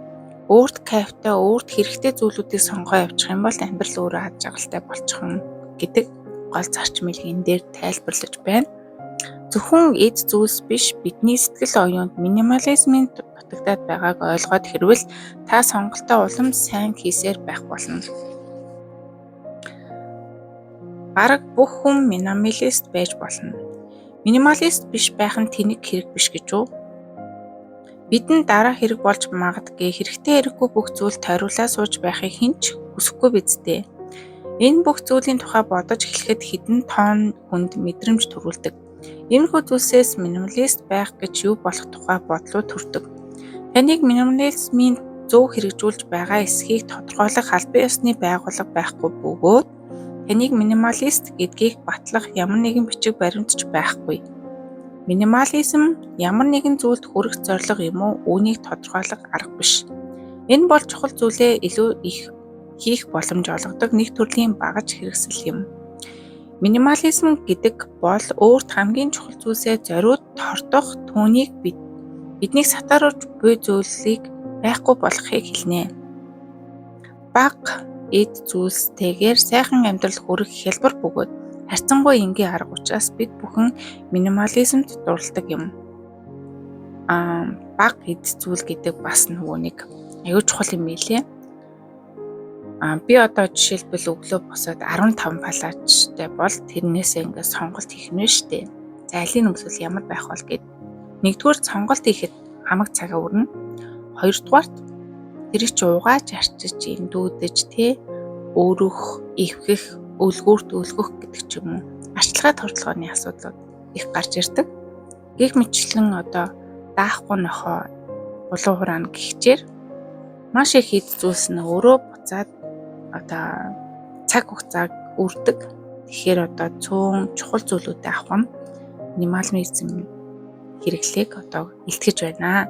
өөрт кайфтай, өөрт хэрэгтэй зүйлүүдийг сонгоо явуучих юм бол амьдрал өөрөө аз жаргалтай болчихно гэдэг гол зарчмыг энэ дээр тайлбарлаж байна. Зөвхөн эд зүйлс биш, бидний сэтгэл оюунд минимализмын дутагдаад байгааг ойлгоод хэрвэл та сонголтоо улам сайн хийсээр байх болно. Бараг бүх хүн минималист байж болно. Минималист биш байх нь тэнэг хэрэг биш гэж үү? Бидэнд дараа хэрэг болж магадгүй хэрэгтэй хэрэггүй бүх зүйл тойруулаа сууж байхыг хэн ч хүсэхгүй биз дээ. Энэ бүх зүйлийн тухай бодож эхлэхэд хэдэн тонн хүнд мэдрэмж төрүүлдэг. Иймэрхүү зүйлсээс минималист байх гэж юу болох тухай бодлоо төрдөг. Таныг минимализмын зөв хэрэгжүүлж байгаа эсхийг тодорхойлох албан ёсны байгууллага байхгүй бөгөөд таныг минималист гэдгийг батлах ямар нэгэн бичиг баримтч байхгүй. Минимализм ямар нэгэн зүйлд хүрэх зорилго юм уу үүнийг тодорхойлох арга биш. Энэ бол чухал зүйлээ илүү их хийх боломж олгодог нэг төрлийн багаж хэрэгсэл юм. Минимализм гэдэг бол өөрт хамгийн чухал зүйлсээ зориуд тортох түүнийг биднийг сатааруулж буй зүйлсийг байхгүй болгохыг хэлнэ. Бага эд зүйлстэйгээр сайхан амьдрал хүрэх хялбар бөгөөд харьцангуй энгийн арга учраас бид бүхэн минимализмд дурладаг юм. Бага эд зүйл гэдэг бас нөгөө нэг аюул чухал юм билээ. Би одоо жишээлбэл өглөө босоод 15 палаачтай бол тэрнээсээ ингээд сонголт хийх нь штэ. За алийн нөхцөл ямар байх бол гэд. Нэгдүгээр сонголт хийхэд хамаг цагаа өрнө. Хоёрдугаарт тэр их угааж арчиж эндүүдэж өөрөх, эвхэх, өлгөөрт өлгөх гэдэг ч юм уу. Арчилгаа турталгааны асуудлууд их гарч ирдэг. Гэх мэтлэн одоо даахгүй нохоо улуу хураана гихчээр маш их эд зүйлс нь өөрөө буцаад одоо цаг хугацааг үрдэг. Тэгэхээр одоо цөөн чухал зүйлүүдээ авах нь минимализм хэрэглээг илтгэж байна.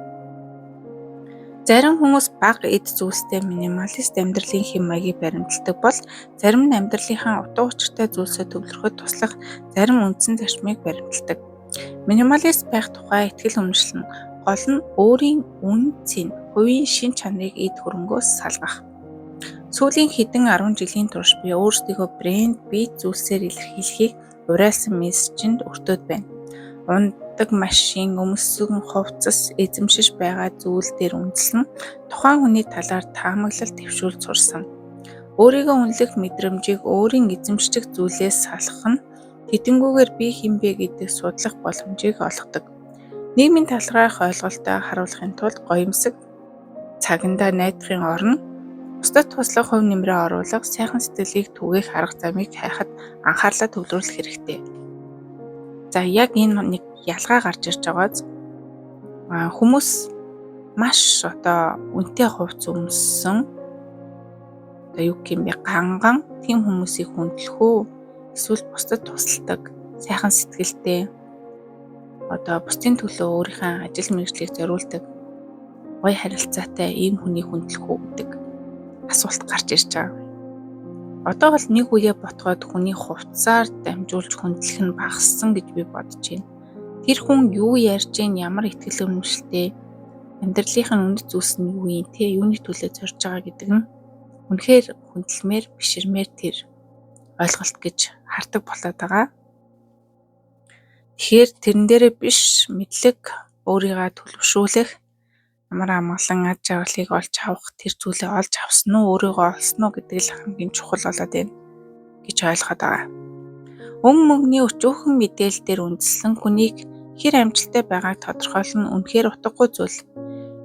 Зарим хүмүүс бага эд зүйлстэй минималист амьдралын хэм маягийг баримталдаг бол зарим нь амьдралынхаа утга учиртай зүйлсээ төвлөрөхөд туслах зарим үндсэн зарчмыг баримталдаг. Минималист байх тухай итгэл үнэмшил нь гол нь өөрийн үнцийн, хувийн шин чанарыг эд хөрөнгөөс салгах. Сүүлийн хэдэн 10 жилийн турш би өөрсдийгөө брэнд, бие зүйлсээр илэрхийлэхийг уриалсан мессежинд өртөөд байна. Ундаг машин, өмссөн хувцас, эзэмшиж байгаа зүйл дээр үндэслэн тухайн хүний талаар таамаглал төвшүүл сурсан. Өөрийгөө үнэлэх мэдрэмжийг өөрийн эзэмшдэг зүйлээс салах нь тэдэнгүүгээр би хэн бэ гэдэг судлах боломжийг олгодог. Нийгмийн талаарх ойлголтоо харуулахын тулд гоёмсог, цагандаа найдахын орно бусдад туслах хувь нэмрээ оруулах, сайхан сэтгэлийг түгээх арга замыг хайхад анхаарлаа төвлөрүүлэх хэрэгтэй. За яг энэ нэг ялгаа гарч ирж байгааз хүмүүс маш үнэтэй хувцас өмссөн юу гэмбэ ганган тийм хүмүүсийг хүндлэх үү, эсвэл бусдад тусалдаг, сайхан сэтгэлтэй бусдын төлөө өөрийнхөө ажил мэргэжлийг зориулдаг, гоё харилцаатай ийм хүнийг хүндлэх үү гэдэг асуулт гарч ирж байгаа. Одоо бол нэг үеэ ботгоод хүний хувцсаар дамжуулж хүндлэх нь багассан гэж би бодож байна. Тэр хүн юу ярьж гин, ямар итгэл үнэмшилтэй, амьдралынх нь үнэт зүйлс нь юу юм те, юуны төлөө зорж байгаа гэдэг нь үнэхээр хүндэлмээр, биширмээр тэр ойлголт гэж хардаг болоод байгаа. Тэгэхээр тэрэн дээрээ биш мэдлэг, өөрийгөө төлөвшүүлэх, ямар амгалан ад жаргалыг олж авах, тэр зүйлээ олж авсан уу, өөрийгөө олсон уу гэдэг л хамгийн чухал болоод байна гэж ойлгоод байгаа. Мөнгөний өчүүхэн мэдээлэл дээр үндэслэн хүнийг хэр амжилттай байгааг тодорхойлно нь үнэхээр утгагүй зүйл.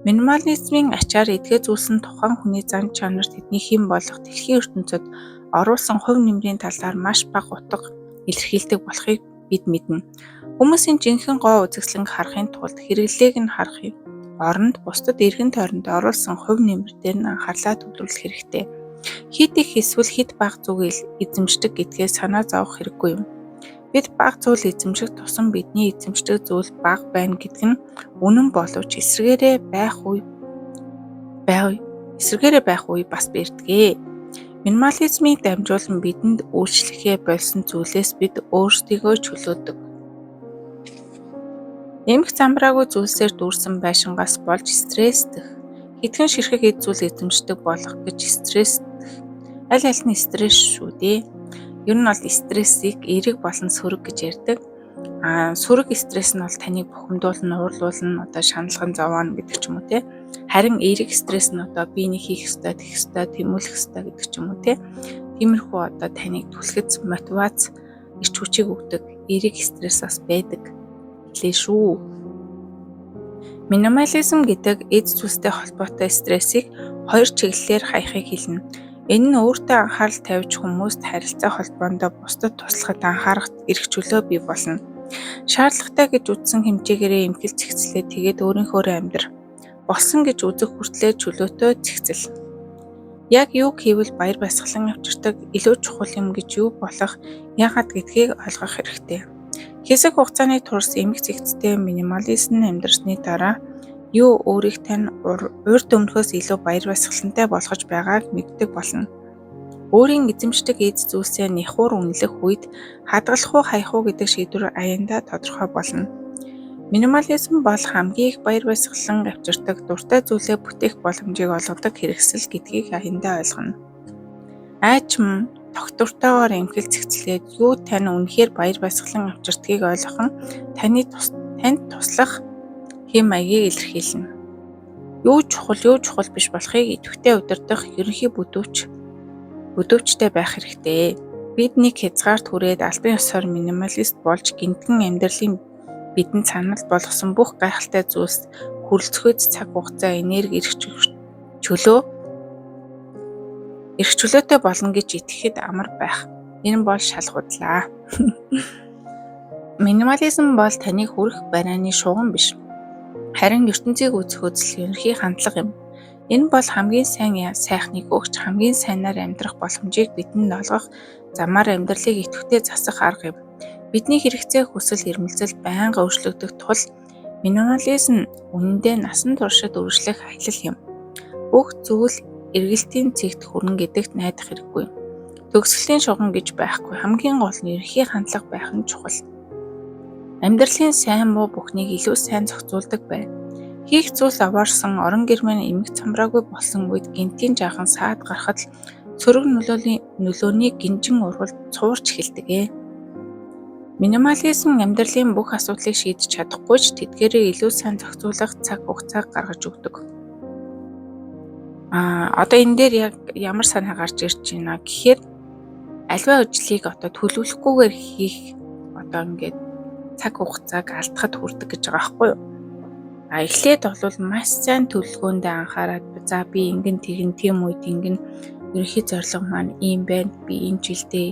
Минимализмын ачаар эдгээр зүйлс нь тухайн хүний зан чанар, тэдний хэм болох дэлхийн ертөнцид оруулсан хувь нэмрийн талаар маш бага утга илэрхийлдэг болохыг бид мэднэ. Хүмүүсийн жинхэнэ гоо үзэсгэлэнг харахын тулд хэрэглээг нь харахын оронд бусдад эргэн тойронд оруулсан хувь нэмэр дээр нь анхаарлаа төвлөрүүлэх хэрэгтэй. Хит их эсвэл хит бага зүгийг эзэмшдэг гэдгээ санаа зовох хэрэггүй юм. Бид бага зүйл эзэмших тусам бидний эзэмшдэг зүйл бага байна гэдэг нь үнэн боловч эсрэгээрээ байх үе бас бэрдгээ. Минимализмыг дамжуулан бидэнд үйлчлэхээ болсон зүйлээс бид өөрсдийгөө чөлөөдөг. Эмх замбраагүй зүйлсээр дүүрсэн байшингаас болж стресстэх, хэдхэн ширхэг эд зүйл эзэмшдэг болох гэж стресстэх. Аль аль нь стресс шүү дээ. Ер нь бол стрессийг эерэг болон сөрөг гэж ярьдаг. Сөрөг стресс нь бол таныг бухимдуулна, уурлуулна, шаналхан зовооно гэдэг ч юм уу те. Харин эерэг стресс нь би нэг хийх ёстой, тех ёстой, тэмүүлэх ёстой гэдэг ч юм уу те. Тиймэрхүү таныг түлхэц, мотивац, эрч хүчийг өгдөг эерэг стресс бас байдаг. Шүү. Минимализм гэдэг эд зүйлстэй холбоотой стрессийг хоёр чиглэлээр хаяхыг хэлнэ. Энэ нь өөртөө анхаарал тавьж хүмүүст харилцаа холбоондоо бусдад туслахад анхаарах эрх чөлөө бий болно. Шаардлагатай гэж үзсэн хэмжээгээрээ эмхэл зэгцлээ тэгээд өөрийнхөө амьдрал болсон гэж үзэх хүртлээр чөлөөтэй зэгцэл. Яг юу хийвэл баяр баясгалан авчирдаг, илүү чухал юм гэж юу болох, яагаад гэдгийг ойлгох хэрэгтэй. Хэсэг хугацааны турш эмх зэгцтэй минимализм амьдрсны дараа юу өөрийг тань урд өмнөхөөс илүү баяр баясгалантай болгож байгааг мэддэг болно. Өөрийн эзэмшдэг эд зүйлсээ нэхур үнэлэх үед хадгалах уу хаях уу гэдэг шийдвэр аяндаа тодорхой болно. Минимализм бол хамгийн их баяр баясгалан авчирдаг, дуртай зүйлээ бүтээх боломжийг олгодог хэрэгсэл гэдгийг аяндаа ойлгоно. Айчм тогтвортойгоор эмхэл зэгцлээд юу тань үнэхээр баяр баясгалан авчирдгийг ойлгох нь танд туслах хэм маягийг илэрхийлнэ. Юу чухал биш болохыг идэвхтэй удирдах ерөнхий бүдүүчтэй байх хэрэгтэй. Бид нэг хязгаарт хүрээд албан ёсоор минималист болж гинтгэн амьдралын бидэнд санал болгосон бүх гайхалтай зүйлс хүрлцгөөд цаг хугацаа, энерги, эрх чөлөөтэй болно гэж итгэхэд амар байх. Энэ бол шалгуудлаа. Минимализм бол таныг хүрэх барианы шугам биш. Харин ертөнцийг үзэх үзэл ерөнхий хандлага юм. Энэ бол хамгийн сайхныг өгч хамгийн сайнаар амьдрах боломжийг бидэнд олгох замаар амьдралыг идэвхтэй засах арга юм. Бидний хэрэгцээ, хүсэл, эрмэлзэл байнга өөрчлөгдөх тул Минимализм нь үнэндээ насан туршид үргэлжлэх аялал юм. Бүх зүйл эргэлтийн цэгт хүрнэ гэдэгт найдах хэрэггүй. Төгсгөлийн шугам гэж байхгүй, хамгийн гол нь ерхий хандлага байх нь чухал. Амьдралын сайн муу бүхнийг илүү сайн зохицуулдаг байна. Хийх зүйл аваарсан орон гэрмэн эмх цамраагүй болсон үед гинтийн жаахан саад гарахад л цөрөг нөлөөний гинжин урвал цуурч эхэлдэг. Минимализм амьдралын бүх асуудлыг шийдэж чадахгүй ч тэдгээрээ илүү сайн зохицуулах цаг хугацааг гаргаж өгдөг. Одоо энэ дээр яг ямар санаа гарч ирж байна гэхээр альва ажлыг одоо төлөвлөхгүйгээр хийх одоо ингээд цаг хугацааг алдахад хүрдэг гэж байгаа байхгүй юу? Эхлээд бол маш сайн төлөвлөгөөндөө анхаарад за би ингэн тэгэн тийм үед ингэн ерөнхий зорилго маань ийм байна. Би энэ жилдээ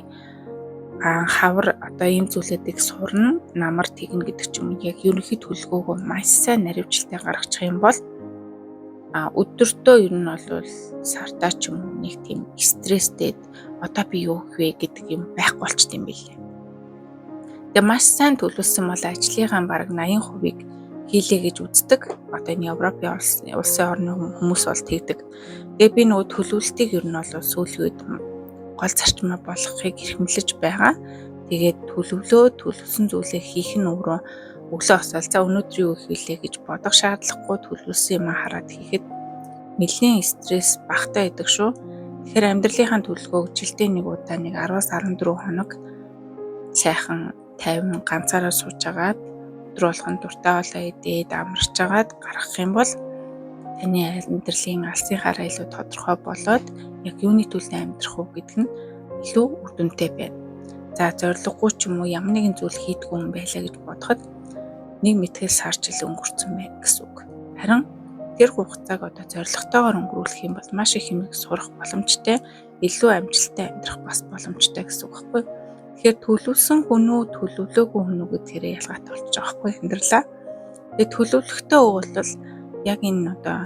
хавар одоо ийм зүйлүүдийг сурна, намар тэгнэ гэдэг ч юм яг ерөнхий төлөвлөгөөгөө маш сайн наривчлалтай гаргачих юм бол өдөртөө ер нь бол сартаа ч юм уу нэг тийм стресстэй одоо би юу хийх вэ гэдэг юм байхгүй болчт юм билээ. Тэгээ маш сайн төлөвлөсөн бол ажлынхаа бараг 80%-ийг хийлээ гэж үздэг. Одоо энэ Европын улсын орны хүмүүс бол тэгдэг. Тэгээ би нөгөө төлөвлөлтийг ер нь бол сүүлгээд гол зарчмаа болгохыг эрхэмлэж байгаа. Тэгээд төлөвлөсөн зүйлээ хийх нь өөрөө өглөө осол за өнөөдөр юу хийх вүлээ гэж бодох шаардлагагүй төлөвлөсөн юм хараад хийхэд нэлээд стресс багтаа идэг шүү. Тэгэхээр амьдралынхаа төлөвлөгөөг жилдээ нэг удаа нэг 10-14 хоног сайхан 50 ганцаараа сууж агаад өдөр болгон дуртай болоо идээд амарч агаад гаргах юм бол таны амьдралын алсын хараа илүү тодорхой болоод яг юуны төлөө амьдрах уу гэдэг нь илүү үр дүнтэй байна. За зориггүй ч юм уу ямар нэгэн зүйл хийдгүү юм байлаа гэж бодоход нэг мэтгэл сар жил өнгөрцөн байна гэсэн үг. Харин тэр хугацааг одоо зоригтойгоор өнгөрүүлэх юм бол маш их юм сурах боломжтой, илүү амжилттай амьдрах бас боломжтой гэсэн үг байхгүй юу? Тэгэхээр төлөвлөсөн хүн үү, төлөвлөөгүй хүн үү гэдгээр ялгаатай болчих жоох байхгүй амьдралаа. Тэгээ төлөвлөхтэй бол яг энэ одоо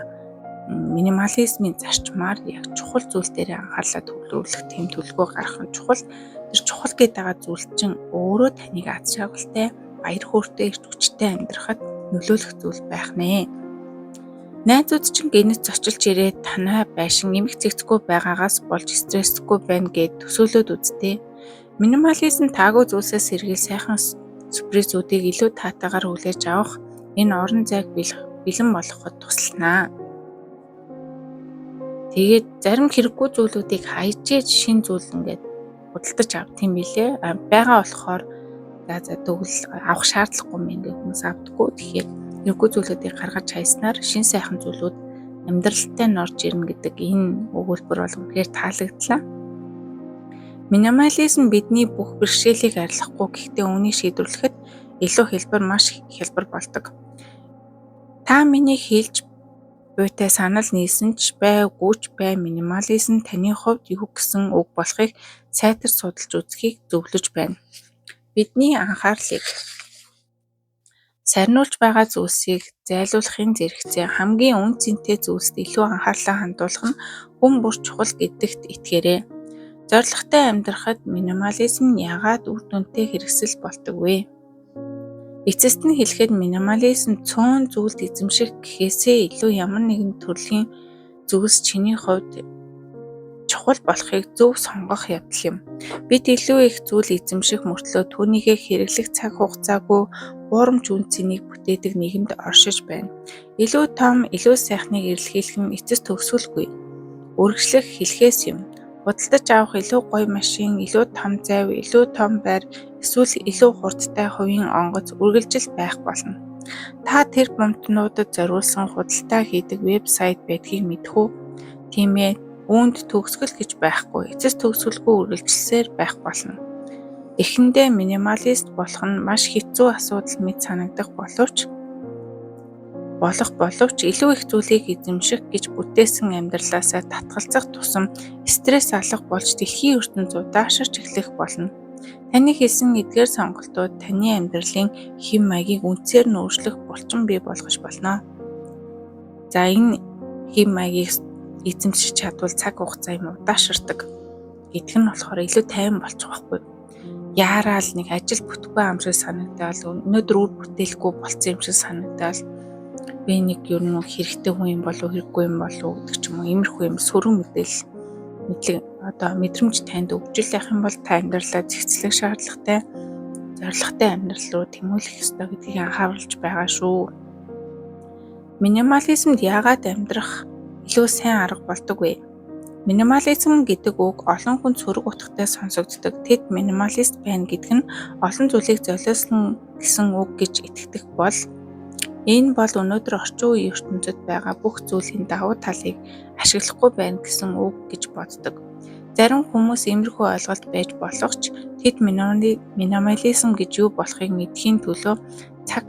минимализмын зарчмаар яг чухал зүйл дээр анхаарлаа төвлөрүүлэх тийм төлөвлөгөө гаргах нь чухал. Тэр чухал гэдэг байгаа зүйл чинь өөрөө таныг аз жаргалтай, баяр хөөртэй, эрч хүчтэй амьдрахад нөлөөлөх зүйл байх нэ. Найзууд чинь гэнэт зочилж ирээд танай байшин эмх цэгцгүй байгаагаас болж стрессгүй байна гэд төсөөлөд үзтээ. Минимализм таагүй зүйлсээс сэргийл сайхан сюрпризүүдийг илүү таатайгаар хүлээж авах энэ орон зайг бэлэн болгоход туслана. Тэгээд зарим хэрэггүй зүйлүүдийг хайжээж шин зүйл ингээд худалдаж авт юм билээ. Бага болохоор за төгөл авах шаардлагагүй юм ингээд хүмүүс авдаггүй. Тэгэхээр хэрэггүй зүйлүүдийг гаргаж хайснаар шин сайхан зүйлүүд амьдралтай норж ирнэ гэдэг энэ өгүүлбэр бол үнэхээр таалагдлаа. Минимализм бидний бүх бэрхшээлийг арилгахгүй гэхдээ үүнийг шийдвэрлэхэд илүү хэлбэр маш хялбар болдог. Та миний хэлж буйтай санал нийсэн ч байгүйгүй ч бай минимализм таны хувьд юу гэсэн үг болохыг сайтар судалж үзхийг зөвлөж байна. Бидний анхаарлыг сарниулж байгаа зүйлсийг зайлуулахын зэрэгцээ хамгийн үн цэнтэй зүйлсд илүү анхаарлаа хандуулах нь хүн бүр чухал гэдэгт итгээрэй. Зорилготой амьдрахад минимализм яагаад үр дүнтэй хэрэгсэл болдог вэ? Эцэст нь хэлэхэд минимализм цөөн зүйлд эзэмших гэхээсээ илүү ямар нэгэн төрлийн зүйлс чиний хувьд чухал болохыг зөв сонгох явдал юм. Бид илүү их зүйл эзэмших мөртлөө түүнийгээ хэрэглэх цаг хугацаагүй гурамч үн цэнийг бүтээдэг нийгэмд оршиж байна. Илүү том, илүү сайхныг эрэлхийлэх нь эцэс төгсгөлгүй. Үргэлжлэх хэлхээс юм. Худалдаж авах илүү гоё машин, илүү том зайв, илүү том байр, эсвэл илүү хурдтай хувийн онгоц үргэлжил байх болно. Та тэр бомтнуудад зориулсан худалдаа хийдэг вебсайт байдгийг мэдэх үү? Тийм ээ, үүнд төгсгөл гэж байхгүй, эцэс төгсгөлгүй үргэлжилсээр байх болно. Эхэндээ минималист болох нь маш хэцүү асуудал мэт санагдах боловч илүү их зүйлийг эзэмших гэж бүтээсэн амьдралаасаа татгалзах тусам стресс алах болж дэлхийн ертөнд удаашрч эхлэх болно. Таны хийсэн эдгээр сонголтууд таны амьдралын хэм маягийг үнцээр нь өөрчлөх булчин бий болгож болно. За энэ хэм маягийг эзэмшиж чадвал цаг хугацаа юм удаашрдаг. Идэх нь болохоор илүү тайван болчих واخгүй. яараал нэг ажил бүтэхгүй юм шиг санагдал, өнөөдөр үр бүтээлгүй болцсон юм шиг санагдал, би нэг ер нь хэрэгтэй хүн юм болов хэрэггүй юм болов гэдэг ч юм уу, иймэрхүү юм сөрөг мэдлэг одоо мэдрэмж танд өгжүүлэх юм бол та амьдралаа зэгцлэх шаардлагатай, зорилготой амьдрал руу тэмүүлэх ёстой гэдгийг анхааруулж байгаа шүү. Минимализмд яагаад амьдрах илүү сайн арга болдог вэ? Минимализм гэдэг үг олон хүн сөрөг утгатай сонсогддог. Тэд минималист байна гэдэг нь олон зүйлийг золиослон гэсэн үг гэж итгэдэг бол энэ бол өнөөдөр орчин үеийн ертөнцид байгаа бүх зүйлийн давуу талыг ашиглахгүй байна гэсэн үг гэж боддог. Зарим хүмүүс иймэрхүү ойлголт байж болох ч тэд минимализм гэж юу болохыг мэдхийн төлөө цаг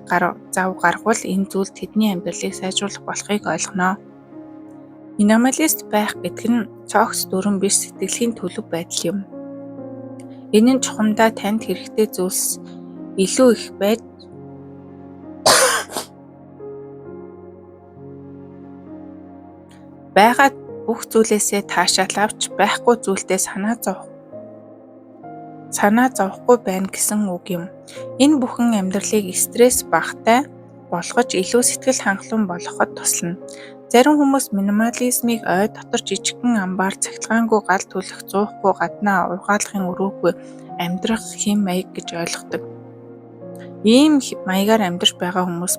зав гаргавал энэ зүйл тэдний амьдралыг сайжруулах болохыг ойлгоно. Минималист байх гэдэг нь цогц дүрэн биш сэтгэлийн төлөв байдал юм. Энэ нь чухамдаа танд хэрэгтэй зүйлс илүү их байж байгаад бүх зүйлээсээ таашаал авч байхгүй зүйлдээ санаа зовхгүй байна гэсэн үг юм. Энэ бүхэн амьдралыг стресс багтай болгож илүү сэтгэл хангалуун болгоход туслана. Зарим хүмүүс минимализмыг ой дотор жижигхэн амбаар цахилгаангүй гал түлэх, зуухгүй, гаднаа ургаалгын өрөөгүй амьдрах хэм маяг гэж ойлгодог. Ийм маягаар амьдрч байгаа хүмүүс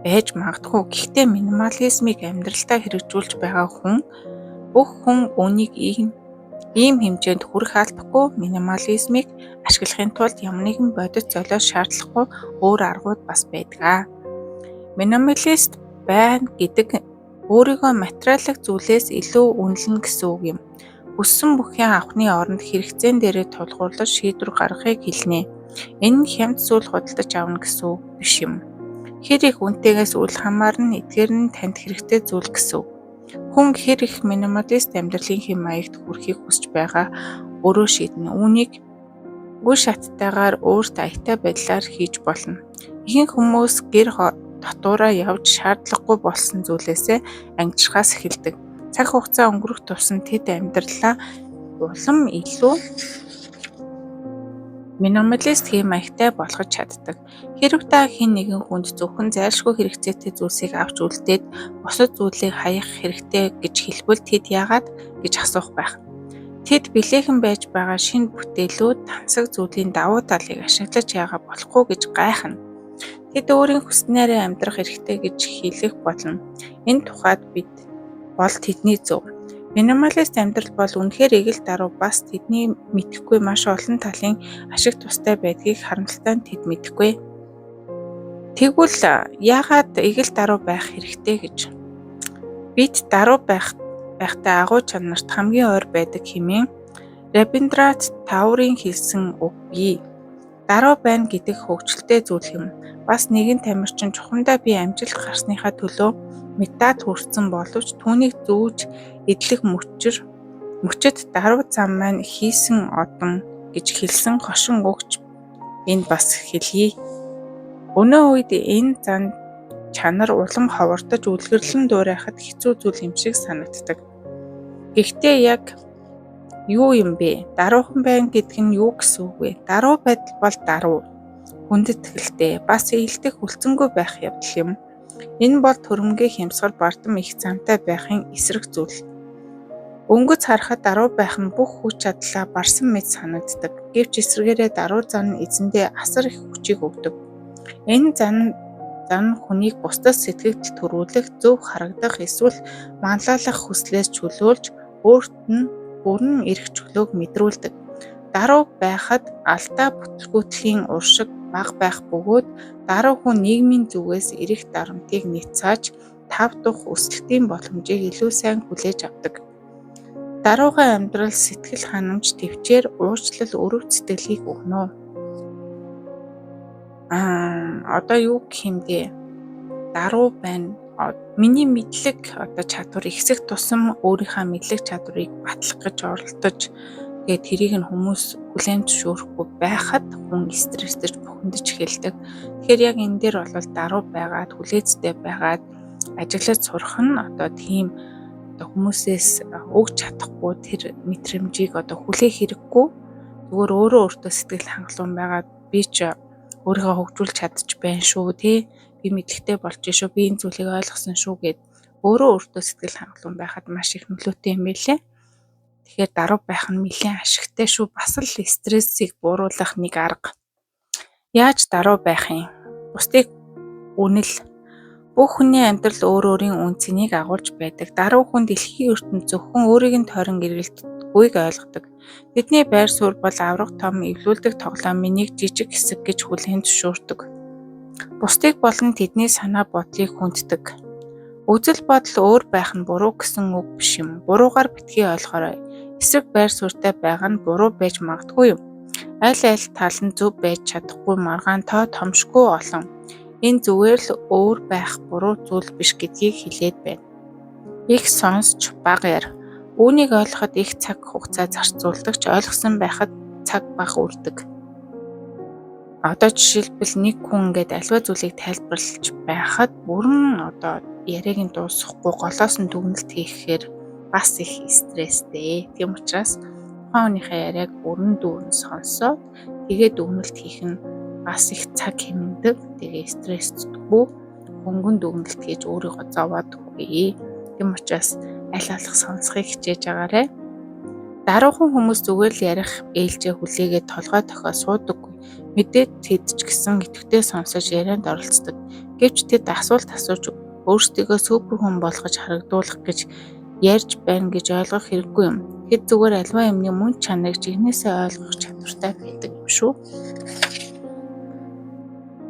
байж магадгүй. Гэхдээ минимализмыг амьдралдаа хэрэгжүүлж байгаа бүх хүн үүнийг ийм хэмжээнд хүрэх албагүй. Минимализмыг ашиглахын тулд ямар нэгэн бодит золиос шаардлагагүй өөр аргууд бас байдаг. Минималист байна гэдэг өөрийгөө материалын зүйлээс илүү үнэлнэ гэсэн үг юм. Хүссэн бүхээ авахны оронд хэрэгцээн дээрээ тулгуурлаж шийдвэр гаргахыг хэлнэ. Энэ нь хямд зүйл худалдаж авна гэсэн үг биш юм. Хэр их үнэтэйгээс үл хамааран эдгээр нь танд хэрэгтэй зүйл гэсэн үг. Хүн хэр их минималист амьдралын хэм маягт хүрэхийг хүсэж байгаа өөрөө шийднэ. Үүнийг үе шаттайгаар өөрт аятай байдлаар хийж болно. Ихэнх хүмүүс гэр дотоороо явж шаардлагагүй болсон зүйлээсээ ангижихаас эхэлдэг. Цаг хугацаа өнгөрөх тусам тэд амьдралаа улам илүү минималист хэм маягтай болгож чаддаг. Хэрв та хэн нэгэн хүнд зөвхөн зайлшгүй хэрэгцээтэй зүйлсийг авч үлдээд бусад зүйлийг хаях хэрэгтэй гэж хэлбэл тэд яагаад гэж асуух байх. Тэд билээхэн байж байгаа шинэ бүтээлүүд тансаг зүйлийн давуу талыг ашиглаж яага болохгүй гэж гайхна. Тэд өөрийн хүснээрээ амьдрах хэрэгтэй гэж хэлэх болно. Энэ тухайд бол тэдний зөв. Минималист амьдрал бол үнэхээр эгэл даруй бас тэдний мэдэхгүй маш олон талын ашиг тустай байдгийг харамсалтай тэд мэдэхгүй. Тэгвэл яагаад эгэл даруй байх хэрэгтэй гэж? Бид даруй байхтай агуу чанарт хамгийн ойр байдаг хэмээн Рабиндрат Тагорын хэлсэн үг бий. Даруй байна гэдэг хөгжилтэй зүйл юм. Бас нэгэн тамирчин чухамдаа би амжилт гарсныхаа төлөө метад хүрсэн боловч түүнийг зүүж эдлэх мөчөд даруй зам маань хийсэн одон гэж хэлсэн хошин өгч энд бас хэлье. Өнөө үед энэ зан чанар улам ховордож үлгэрлэн дуурайхад хэцүү зүйл юм шиг санагддаг. Гэхдээ яг юу юм бэ? Даруухан байна гэдэг нь юу гэсэн үг вэ? Даруй байдал бол даруй. Хүндэт итгэлтэй, бас ээлдэх хүлцэнгүй байх явдал юм. Энэ бол төрөмгийн хямсгар бардам их замтай байхын эсрэг зүйл. Өнгөц харахад даруй байх нь бүх хүч чадлаа барсан мэт санагддаг. Гэвч эсрэгээрээ даруй зан нь эзэндээ асар их хүчийг өгдөг. Энэ зан хүнийг бусдаас сэтгэгдэл төрүүлэх, зөв харагдах эсвэл манлайлах хүслээс чөлөөлж өөрт нь бүрэн эрх чөлөөг мэдрүүлдэг. Даруй байхад алдаа бүтлгүүтлийн уршиг бага байх бөгөөд даруй хүн нийгмийн зүгээс эрх дарамтыг няцааж тав тух өсөлтийн боломжийг илүү сайн хүлээж авдаг. Даруйгай амьдрал сэтгэл ханамж төвчээр уучлал өрөв сэтгэлийг өгнө. Одоо юу гэх юм бэ? Даруй байна. Миний мэдлэг чадвар ихсэх тусам өөрийнхөө мэдлэг чадварыг батлах гэж оролдож тэгээд тэрийг нь хүмүүс хүлээн зөвшөөрөхгүй байхад хүн стресстэй бухимдаж эхэлдэг. Тэгэхээр яг энэ дээр бол даруй байгаад хүлээцтэй байгаад ажиглаж сурах нь тийм хүмүүсээс өгч чадахгүй тэр мэдрэмжийг хүлээх хэрэггүй. Зүгээр өөрөө өөртөө сэтгэл хангалуун байгаад би ч өөрийгөө хөгжүүлж чадчих байна шүү тий. Би мэдлэгтэй болж шүү. Би энэ зүйлийг ойлгосон шүү гэд өөрөө өөртөө сэтгэл хангалуун байхад маш их нөлөөтэй юм билээ. Тэгэхээр даруй байх нь нэлээд ашигтай шүү. Бас л стрессийг бууруулах нэг арга. Яаж даруй байх юм? Бусдыг үнэл. Бүх хүний амьдрал өөр өөрийн үн цэнийг агуулж байдаг. Даруй хүн дэлхийн ертөнд зөвхөн өөрийг нь тойрон эргэлддэггүйг ойлгодог. Тэдний байр суурь бол авраг том эвлүүлдэг тоглоомын нэг жижиг хэсэг гэж хүлээн зөвшөөрдөг. Бусдыг болон тэдний санаа бодлыг хүнддэг. Үзэл бодол өөр байх нь буруу гэсэн үг биш юм. Буруугаар битгий ойлгоорой. Эсрэг байр суурьтай байгаа нь буруу байж магадгүй юм. Аль тал нь зөв байж чадахгүй маргаан тоо томшгүй олон. Энэ зүгээр л өөр байх буруу зүйл биш гэдгийг хэлээд байна. Их сонсч бага яр. Үүнийг ойлгоход их цаг хугацаа зарцуулдаг ч ойлгосон байхад цаг бага үрдэг. Одоо жишээлбэл нэг хүн ингээд аливаа зүйлийг тайлбарлаж байхад бүрэн яриаг нь дуусгахгүй голоос нь дүгнэлт хийхээр бас их стресстэй. Тийм учраас тухайнхаа яриаг бүрэн дүүрэн сонсоод тэгээд дүгнэлт хийх нь бас их цаг хэмнэдэг. Тэгээ стресстдэггүй хөнгөн дүгнэлт хийж өөрийгөө зовоод үгүй. Тийм учраас аль болох сонсхийг хичээж агаарай. Даруухан хүмүүс зүгээр л ярих ээлжээ хүлээгээд толгой тохио суудаггүй. Мэдээд тэд ч гэсэн идэвхтэй сонсож ярианд оролцдог. Гэвч тэд асуулт асууж өөрсдийгөө супер хүн болгож харагдуулах гэж ярьж байна гэж ойлгох хэрэггүй юм. Тэд зүгээр аливаа юмны мөн чанарыг жигнэсээ ойлгох чадвартай байдаг юм шүү.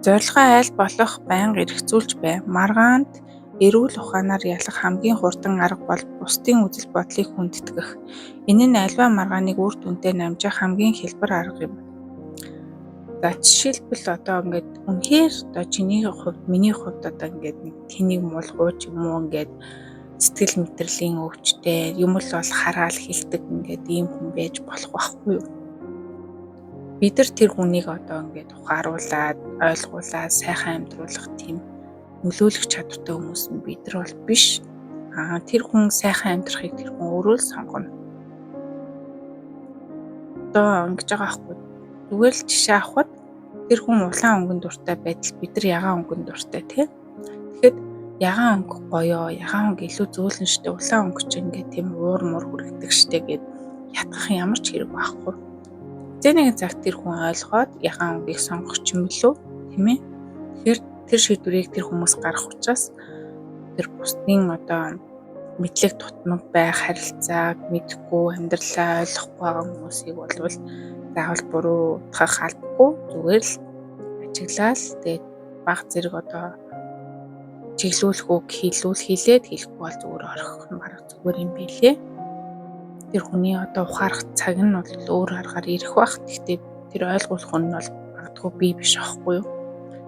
Зорилгоо аль болох байнга эргцүүлж бай. Маргаанд эрүүл ухаанаар ялах хамгийн хурдан арга бол бусдын үзэл бодлыг хүндэтгэх. Энэ нь аливаа маргааныг үр дүнтэй намжих хамгийн хэлбэр арга юм. За жишээлбэл ингээд үнэхээр чиний хувьд миний хувьд ингээд нэг тэнийг мулгууч юм уу ингээд сэтгэл мэдрэлийн өвчтэй юм л бол хараал хэлдэг ингээд ийм хүн байж болох байхгүй юу? Бид нар тэр хүнийг ингээд ухааруулад ойлгуулад сайхан амьдруулах тийм нөлөөлөх чадвартай хүмүүс нь бид нар бол биш. Тэр хүн сайхан амьдрахыг тэр хүн өөрөө л сонгоно. Ингэж байгаа байхгүй. Зүгээр л жишээ авахад тэр хүн улаан өнгөн дуртай байтал бид нар ягаан өнгөн дуртай тийм. Тэгэхэд ягаан өнгө гоёо, ягаан өнгө илүү зөөлөн штэ, улаан өнгө ч ингээд тийм уур муур хүрэгдэг штэ гэд ятгах ямар ч хэрэг байхгүй. Зэнийгэн цагт тэр хүн ойлгоод ягаан өнгөийг сонгох ч юм лүү, тийм ээ. Тэгэхээр тэр шийдвэрийг тэр хүмүүс гаргах учраас тэр бусдын мэдлэг тутмаг байх, харилцааг мэдхгүй, амьдралаа ойлгохгүй байгаа хүмүүсийг болвол заавал буруу утгах албагүй, зүгээр л ажиглал тэгээд баг зэрэг чиглүүлэх үг хийлээд хэлэхгүй бол зүгээр орох нь бараг зүгээр юм билээ. Тэр хүний ухаарах цаг нь бол өөр аргаар ирэх бах. Гэхдээ тэр ойлгуулах нь бол магадгүй бий биш аахгүй юу.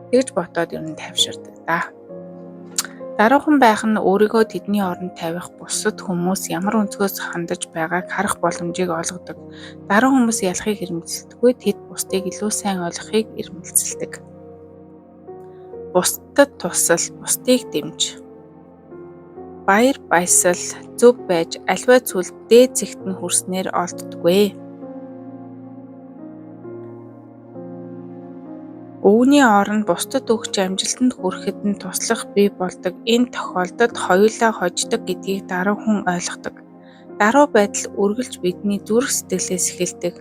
Тэгж бодоод ер нь тайвширдаг да. Даруухан байх нь өөрийгөө тэдний оронд тавих, бусад хүмүүс ямар өнцгөөс хандаж байгааг харах боломжийг олгодог. Даруй хүмүүс ялахыг эрмэлзэлдэггүй, тэд бусдыг илүү сайн ойлгохыг эрмэлзэлдэг. Бусдад тусал, бусдыг дэмж. Баяр баясал зөв байж аливаа зүйл дээд зэгт нь хүрснээр олддоггүй. Өвгний орон бусдад өгч амжилтанд хүрэхэд нь туслах бий болдог. Энэ тохиолдолд хоёулаа хождог гэдгийг даруй хүн ойлгодог. Даруй байдал үргэлж бидний зүрх сэтгэлээс эхэлдэг.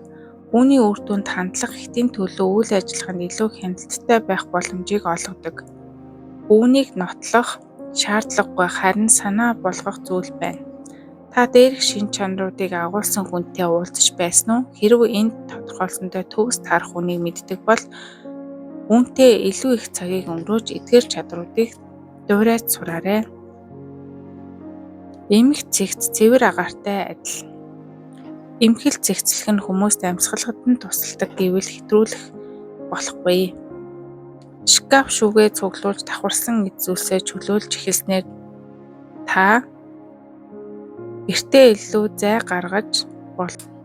Үүний үр дүнд хандлах хэтийн төлөө үйл ажиллагаанд илүү хяналттай байх боломжийг олгодог. Үүнийг нотлох шаардлагагүй, харин санаа болгох зүйл байна. Та дээрх шин чанаруудыг агуулсан хүнтэй уулзаж байсан уу? Хэрв энд тодорхойлсонтой төгс тарах хүнийг мэддэг бол үүнтэй илүү их цагийг өнгөрөөж эдгээр чадруудыг дуурайж сураарай. Эмх цэгц цэвэр агаартай адил. Эмхэл цэгцлэх нь хүмүүст амьсгалахад нь тусалдаг гэвэл хэтрүүлэх болохгүй. Шкаф шүүгээ цуглуулж давхарсан эзүүлсээ чөлөөлж эхэлснээр та эртээ илүү зай гаргаж болно.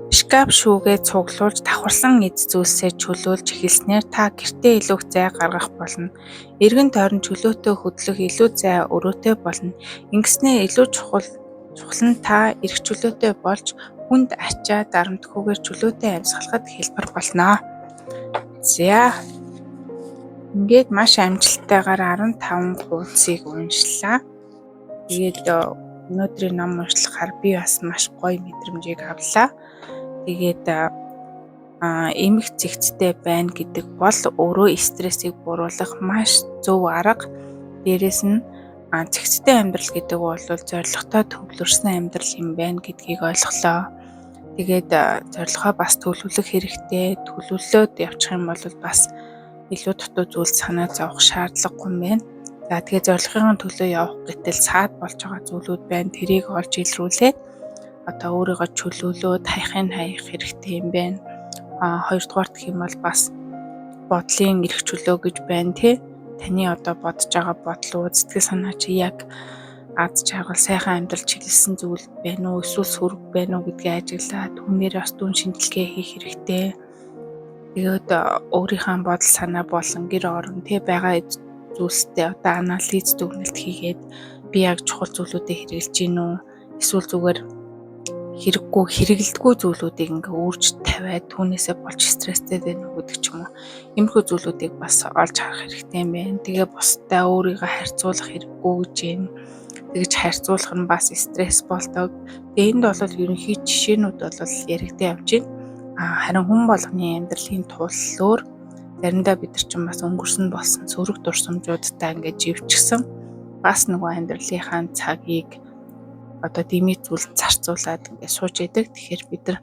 Шкаф шүүгээ цуглуулж давхарсан эд зүйлсээ чөлөөлж эхэлснээр та гэртээ илүү зай гаргах болно. Эргэн тойрон чөлөөтэй хөдлөх илүү зай өрөөтэй болно. Ингэснээр илүү чухал нь та эрх чөлөөтэй болж хүнд ачаа дарамтгүйгээр чөлөөтэй амьсгалахад хэлбэр болно. За ингээд маш амжилттайгаар 15 хуудсыг уншлаа. Тэгээд өнөөдрийн ном уншлахаар би бас маш гоё мэдрэмжийг авлаа. Тэгээд эмх зэгцтэй байна гэдэг бол өөрөө стрессийг бууруулах маш зөв арга. Дээрээс нь зэгцтэй амьдрал гэдэг бол зорилготой төвлөрсөн амьдрал юм байна гэдгийг ойлголоо. Тэгээд зорилгоо бас төлөвлөх хэрэгтэй. Төлөвлөлөөд явчих юм бол бас илүү дутуу зүйл санаа зовох шаардлагагүй юм байна. За тэгээд зорилгын төлөө явах гэтэл саад болж байгаа зүйлүүд байна. Тэрийг олж илрүүлээд одоо өөрийгөө чөлөөлөөд хайхын хаях хэрэгтэй юм байна. Хоёрдугаар гэх юм бол бас бодлын эрх чөлөө гэж байна тий. Таны одоо бодож байгаа бодлууд сэтгэл санаа чи яг аз жаргал сайхан амьдрал чиглэсэн зүйл байна уу эсвэл сөрөг байна уу гэдгийг ажиглаад түүнээр бас дүн шинжилгээ хийх хэрэгтэй. Тэгээд өөрийнхөө бодол санаа болон гэр орон тий байгаа зүйлстэй одоо анализ дүгнэлт хийгээд би яг чухал зүйлүүдэд хэрэгжилж гин үү эсвэл зүгээр хэрэггүй хэрэгэлдэггүй зүйлүүдийг ингээ өөрч тавиад түүнээсээ болж стресстэй байна уу гэдэг ч юм уу. Иймэрхүү зүйлүүдийг бас олж харах хэрэгтэй юм байна. Тэгээ бусдаа өөрийгөө харьцуулах хэрэггүй гэж байна. Тэгж харьцуулах нь бас стресс болдог. Тэгээ энд бол ерөнхий жишээнүүд бол яригдсан явж байна. Харин хүн болгоны амьдралын туллуур заримдаа бид нар ч бас өнгөрсөн болсон сөрөг дурсамжуудтай ингээд живчихсэн. Бас нөгөө амьдралынхаа цагийг одоо дэмий зүйлд зарцуулаад ингээд сууж идэг. Тэгэхээр бид нар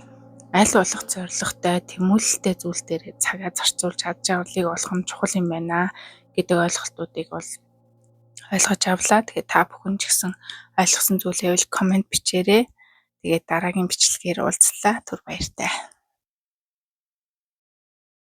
аль болох зоригтой, тэмүүлэлтэй зүйл дээр цагаа зарцуулж чадж авлыг олох нь чухал юм байна гэдэг ойлголтуудыг бол ойлгож авлаа. Тэгээд та бүхэн ч гэсэн ойлгосон зүйлээ комент бичээрэй. Тэгээд дараагийн бичлэгээр уулзлаа. Түр баяртай.